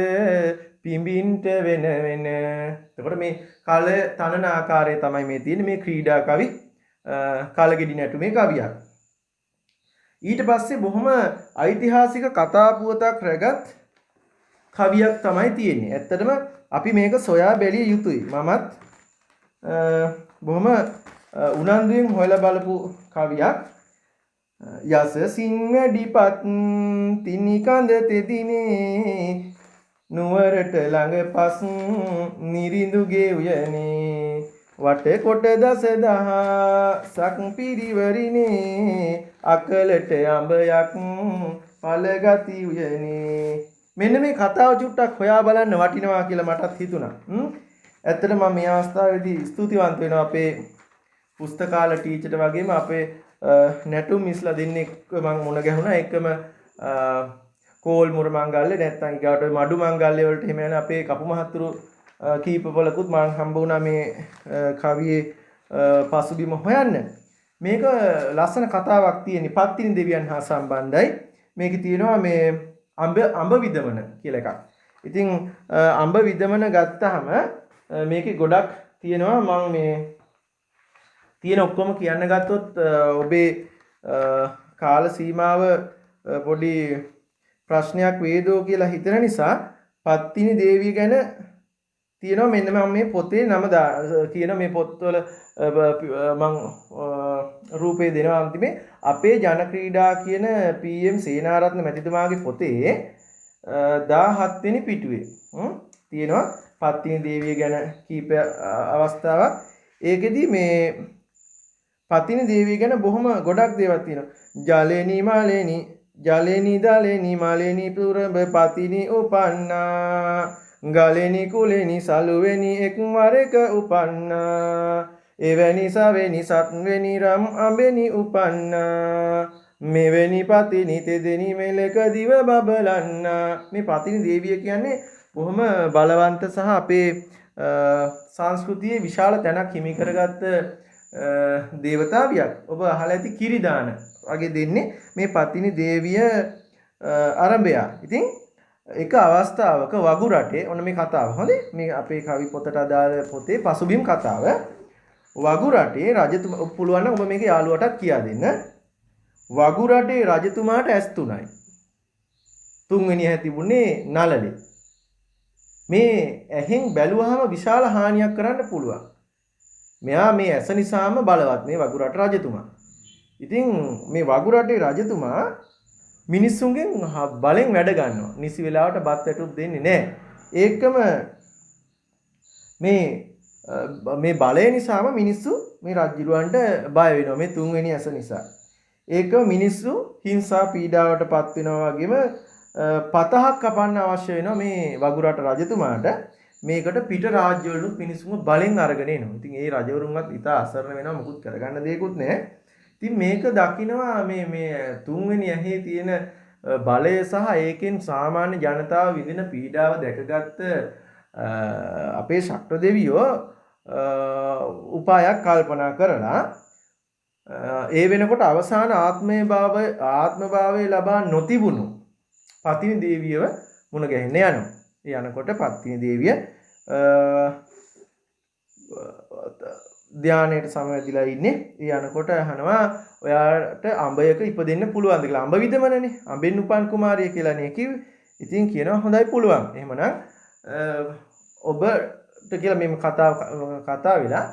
A: පිඹින්ට වෙන වෙන. එතකොට මේ කල තනන ආකාරය තමයි මේ තියෙන්නේ මේ ක්‍රීඩා කවි කලගෙඩි නැටුමේ කවියක්. ඊට පස්සේ බොහොම ඓතිහාසික කතා පුවතක් රැගත් කවියක් තමයි තියෙන්නේ. ඇත්තටම අපි මේක සොයා බැලිය යුතුයි. මමත් බොහොම උනන්දුවෙන් හොයලා බලපු කවියක්. යසසින් වැඩිපත් තිනිකඳ තෙදිනේ නුවරට ළඟ පස් නිරිඳුගේ උයනේ වට කොට දසදහසක් පිරිවරිනේ අකලට අඹයක් පළගති උයනේ. මෙන්න මේ කතාව චුට්ටක් හොයා බලන්න වටිනවා කියලා මටත් හිතුණා. ඇත්තට මම මේ අවස්ථාවේදී ස්තුතිවන්ත වෙනවා අපේ පුස්තකාල ටීචර්ට වගේම අපේ නැටුම් මිස්ලා දෙන්නෙක් මම මුණ ගැහුණා. එකම කෝල් මුර මංගල්ලේ නැත්තම් ඊගාට මඩු මංගල්ලේ වලට එහෙම යන අපේ කපු මහතුරු කීප පොලකුත් මම හම්බ වුණා මේ කවියේ පසුබිම හොයන්න. මේක ලස්සන කතාවක් තියෙන පත්තිනි දෙවියන් හා සම්බන්ධයි. මේකේ තියෙනවා මේ අඹ විදමන කියලා එකක්. ඉතින් අඹ විදමන ගත්තාම මේකේ ගොඩක් තියෙනවා. මම මේ තියෙන ඔක්කොම කියන්න ගත්තොත් ඔබේ කාල සීමාව පොඩි ප්‍රශ්නයක් වේදෝ කියලා හිතන නිසා පත්තිනි දේවිය ගැන තියෙනවා. මෙන්න මම මේ පොතේ නම කියන මේ පොත්වල මම රූපේ දෙනවා අන්තිමේ අපේ ජන ක්‍රීඩා කියන PM සේනාරත්න මැතිතුමාගේ පොතේ 17 වෙනි පිටුවේ තියෙනවා පත්තිනි දේවිය ගැන කීප අවස්ථාවක්. ඒකෙදි මේ පත්තිනි දේවිය ගැන බොහොම ගොඩක් දේවල් තියෙනවා. ජලේනි මාලේනි ජලේනි දලේනි මාලේනි පුරඹ පතිනි උපන්නා ගලේනි කුලේනි සලුවෙනි එක්වරක උපන්නා එවැනි සවෙනි සත්වෙනි රම් අඹෙනි උපන්නා මෙවැනි පතිනි තෙදෙනි මෙලක දිව බබලන්නා. මේ පතිනි දේවිය කියන්නේ බොහොම බලවන්ත සහ අපේ සංස්කෘතියේ විශාල තැනක් හිමි කරගත්ත දේවතාවියක්. ඔබ අහලා ඇති කිරිදාන වගේ දෙන්නේ මේ පත්තිනි දේවිය ආරම්භය. ඉතින් එක අවස්ථාවක වගු රටේ ඔන්න මේ කතාව. හොඳේ මේ අපේ කවි පොතට අදාළ පොතේ පසුබිම් කතාව. වගු රටේ රජතුමා පුළුවන් නම් ඔබ මේක යාළුවටත් කියා දෙන්න. වගු රටේ රජතුමාට ඇස් තුනයි. තුන්වෙනි ඇහැ තිබුණේ නළලේ. මේ ඇහෙන් බැලුවාම විශාල හානියක් කරන්න පුළුවන්. මෙයා මේ ඇස නිසාම බලවත් මේ වගු රට රජතුමා. ඉතින් මේ වගු රටේ රජතුමා මිනිස්සුන්ගෙන් බලෙන් වැඩ ගන්නවා. නිසි වෙලාවට බත් ඇටුම් දෙන්නේ නැහැ. ඒකම මේ බලය නිසාම මිනිස්සු මේ රජුලවන්ට බය වෙනවා මේ තුන්වෙනි ඇස නිසා. ඒක මිනිස්සු හිංසා පීඩාවට පත් වෙනවා වගේම පතහක් කපන්න අවශ්‍ය වෙනවා මේ වගු රට රජතුමාට. මේකට පිට රාජ්‍යවලුත් මිනිස්සුන්ව බලෙන් අරගෙන එනවා. ඉතින් ඒ රජවරුන්වත් ඉතා අසරණ වෙනවා. මොකුත් කරගන්න දෙයක්වත් නැහැ. ඉතින් මේක දකිනවා මේ තුන්වෙනි ඇහි තියෙන බලය සහ ඒකෙන් සාමාන්‍ය ජනතාව විඳින පීඩාව දැකගත්ත අපේ ශක්‍ර දෙවියෝ උපායක් කල්පනා කරලා ඒ වෙනකොට අවසාන ආත්ම භාවය ලබා නොතිබුණු පත්තිනි දේවියව මුණ ගැහෙන්න යනවා. ඒ යනකොට පත්තිනි දේවිය ධානයට සමවැදිලා ඉන්නේ. ඒ යනකොට අහනවා ඔයාට අඹයක ඉපදෙන්න පුළුවන්ද කියලා. අඹ විදමනනේ. අඹෙන් උපන් කුමාරිය කියලානේ කිව්වේ. ඉතින් කියනවා හොඳයි පුළුවන්. එහෙමනම් ඔබට කියලා මේ කතා වෙලා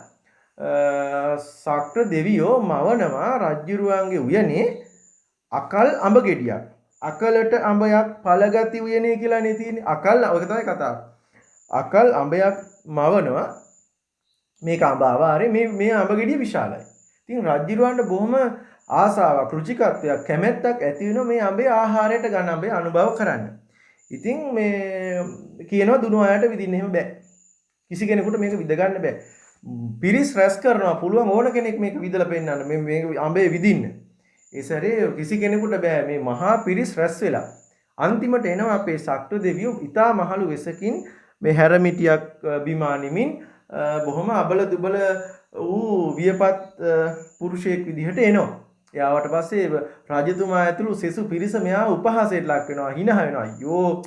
A: ශක්‍ර දෙවියෝ මවනවා රජ්ජුරුවන්ගේ උයනේ අකල් අඹ ගෙඩියක්. අකලට අඹයක් පළගති උයනේ කියලානේ තියෙන්නේ. අකල් ඔක තමයි කතාව. අකල් අඹයක් මවනවා. මේක අඹ ආවාරේ මේ අඹ ගෙඩිය විශාලයි. ඉතින් රජ්ජුරුවන්ට බොහොම ආසාවක් රුචිකත්වයක් කැමැත්තක් ඇති වෙනවා මේ අඹේ ආහාරයට ගන්න අඹේ අනුභව කරන්න. ඉතින් මේ කියනවා දුනු අයට විදින්න එහෙම බෑ. කිසි කෙනෙකුට මේක විඳ ගන්න බෑ. පිරිස් රැස් කරනවා පුළුවන් ඕන කෙනෙක් මේක විදලා පෙන්නන්න මේ අඹේ විදින්න. ඒ සැරේ කිසි කෙනෙකුට බෑ මේ මහා පිරිස් රැස් වෙලා. අන්තිමට එනවා අපේ ශක්‍ර දෙවියෝ ඊටා මහලු වෙසකින් මේ හැරමිටියක් බිමානිමින් බොහොම අබල දුබල ඌ වියපත් පුරුෂයෙක් විදිහට එනවා. එයාට පස්සේ රජතුමා ඇතුළු සෙසු පිරිස මෙයා උපහාසයට ලක් වෙනවා, හිනහ වෙනවා. අයියෝ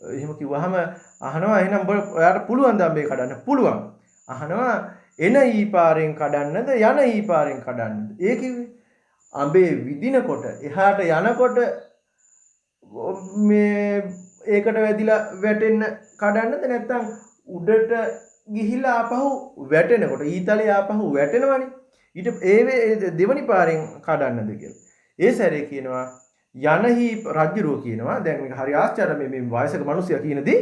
A: එහෙම කිව්වහම අහනවා එහෙනම් ඔයාට පුළුවන් ද අඹේ කඩන්න? පුළුවන්. අහනවා එන ඊපාරෙන් කඩන්නද යන ඊපාරෙන් කඩන්නද? ඒ කිව්වේ අඹේ විදිනකොට එහාට යනකොට මේ ඒකට වැදිලා වැටෙන්න කඩන්නද නැත්නම් උඩට ගිහිලා ආපහු වැටෙනකොට ඊතලේ ආපහු වැටෙනවනේ. ඊට ඒ දෙවනි පාරෙන් කඩන්නද කියලා. ඒ සැරේ කියනවා යනහි රජුරෝ කියනවා දැන් මේක හරි ආශ්චර්ය මේ වයසක මිනිසයා කියනදී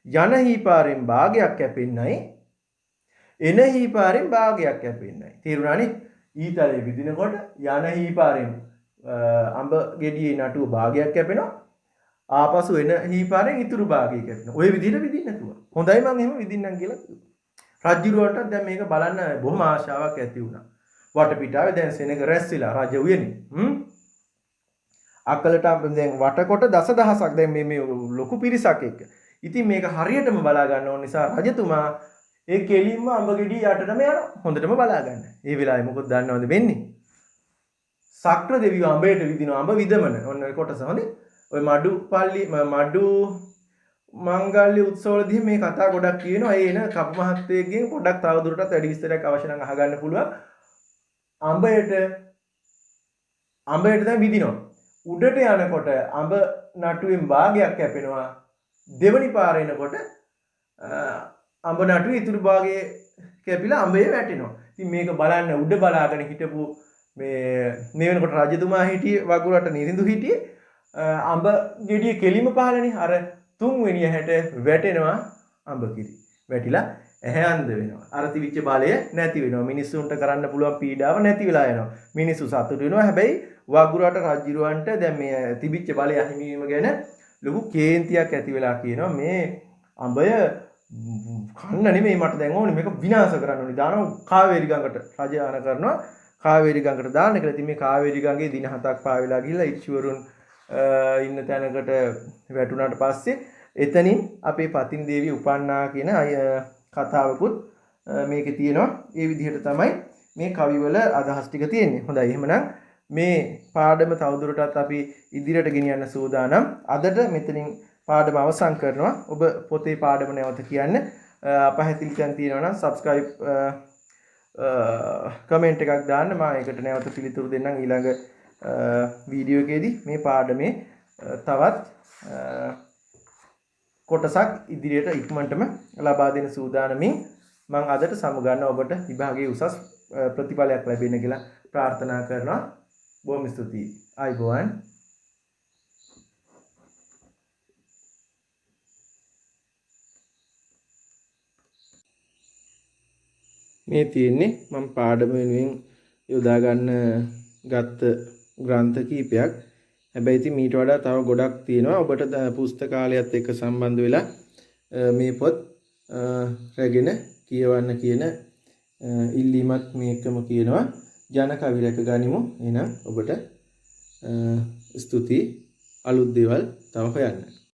A: යන හීපාරෙන් භාගයක් කැපෙන්නයි එන හීපාරෙන් භාගයක් කැපෙන්නයි. තේරුණානේ? ඊතලේ විදිනකොට යන හීපාරෙන් අඹ ගෙඩියේ නටුව භාගයක් කැපෙනවා. ආපසු එන හීපාරෙන් ඉතුරු භාගය කැපෙනවා. ওই විදිහට විදින්න තුවා. හොඳයි මම එහෙම විදින්නම් කියලා කිව්වා. රජුරවන්ටත් දැන් මේක බලන්න බොහොම ආශාවක් ඇති වුණා. වටපිටාවේ දැන් සෙනඟ රැස් වෙලා රජ උයනේ. අකලට දැන් වටකොට දසදහසක් දැන් මේ ලොකු පිරිසක් එක්ක. ඉතින් මේක හරියටම බලා ගන්න ඕන නිසා රජතුමා ඒ කෙලින්ම අඹ ගෙඩිය යටටම යනවා. හොඳටම බලා ගන්න. ඒ වෙලාවේ මොකද දන්නවද වෙන්නේ? සක්‍ර දෙවියෝ අඹයට විදිනවා. අඹ විදමන. ඔන්න ඔය කොටස හොඳේ. ඔය මඩු මංගල්‍ය උත්සවවලදී මේ කතා ගොඩක් කියනවා. ඒ එන කපු මහත්තයෙක්ගෙන් පොඩ්ඩක් තවදුරටත් වැඩි විස්තරයක් අවශ්‍ය නම් අහගන්න පුළුවන්. අඹයට දැන් විදිනවා. උඩට යනකොට අඹ නටුවෙන් භාගයක් කැපෙනවා. දෙවනි පාර එනකොට අඹ නටුවේ ඉතුරු භාගයේ කැපිලා අඹේ වැටෙනවා. ඉතින් මේක බලන්න උඩ බලාගෙන හිටපු මේ වෙනකොට රජතුමා හිටියේ වගුරට නිරිඳු හිටියේ අඹ ගෙඩිය කෙලිම පහලනේ. අර තුන්වෙනි ඇහැට වැටෙනවා අඹ කිරි. වැටිලා ඇහැ අන්ධ වෙනවා. අර තිබිච්ච බලය නැති වෙනවා. මිනිස්සුන්ට කරන්න පුළුවන් පීඩාව නැති වෙලා යනවා. මිනිස්සු සතුටු වෙනවා. හැබැයි වගුරට රජුරවන්ට දැන් මේ තිබිච්ච බලය අහිමි වීම ගැන ලොකු කේන්තියක් ඇති වෙලා කියනවා මේ අඹය කන්න නෙමෙයි මට දැන් ඕනේ මේක විනාශ කරන්න ඕනේ. දානවා කාවේරි ගඟට රජ ආන කරනවා. කාවේරි ගඟට දාන්න කියලා. ඉතින් මේ කාවේරි ගඟේ දින 7ක් පාවෙලා ගිහිල්ලා ඉක්ෂුවරුන් ඉන්න තැනකට වැටුණාට පස්සේ එතනින් අපේ පතින් දේවිය උපන්නා කියන කතාවකුත් මේකේ තියෙනවා. ඒ විදිහට තමයි මේ කවිවල අදහස් ටික තියෙන්නේ. හොඳයි එහෙමනම් මේ පාඩම තවදුරටත් අපි ඉදිරියට ගෙනියන්න සූදානම්. අදට මෙතනින් පාඩම අවසන් කරනවා. ඔබ පොතේ පාඩම නැවත කියන්න. අපහැතිලි තැන් තියෙනවා නම් subscribe කමෙන්ට් එකක් දාන්න. මම ඒකට නැවත පිළිතුරු දෙන්නම් ඊළඟ වීඩියෝ එකේදී. මේ පාඩමේ තවත් කොටසක් ඉදිරියට ඉක්මනටම ලබා දෙන සූදානමින් මම අදට සමුගන්න ඔබට විභාගයේ උසස් ප්‍රතිඵලයක් ලැබෙන්න කියලා ප්‍රාර්ථනා කරනවා. බොහොම ස්තුතියි. ආයුබෝවන්. මේ තියෙන්නේ මම පාඩම වෙනුවෙන් යොදා ගන්න ගත්ත ග්‍රන්ථ කීපයක්. හැබැයි ඉතින් මීට වඩා තව ගොඩක් තියෙනවා. ඔබට පුස්තකාලයත් එක්ක සම්බන්ධ වෙලා මේ පොත් රැගෙන කියවන්න කියන ඉල්ලීමක් මේකම කියනවා. ජන කවි රැක ගනිමු. එහෙනම් ඔබට ස්තුතියි. අලුත් දේවල් තව හොයන්න.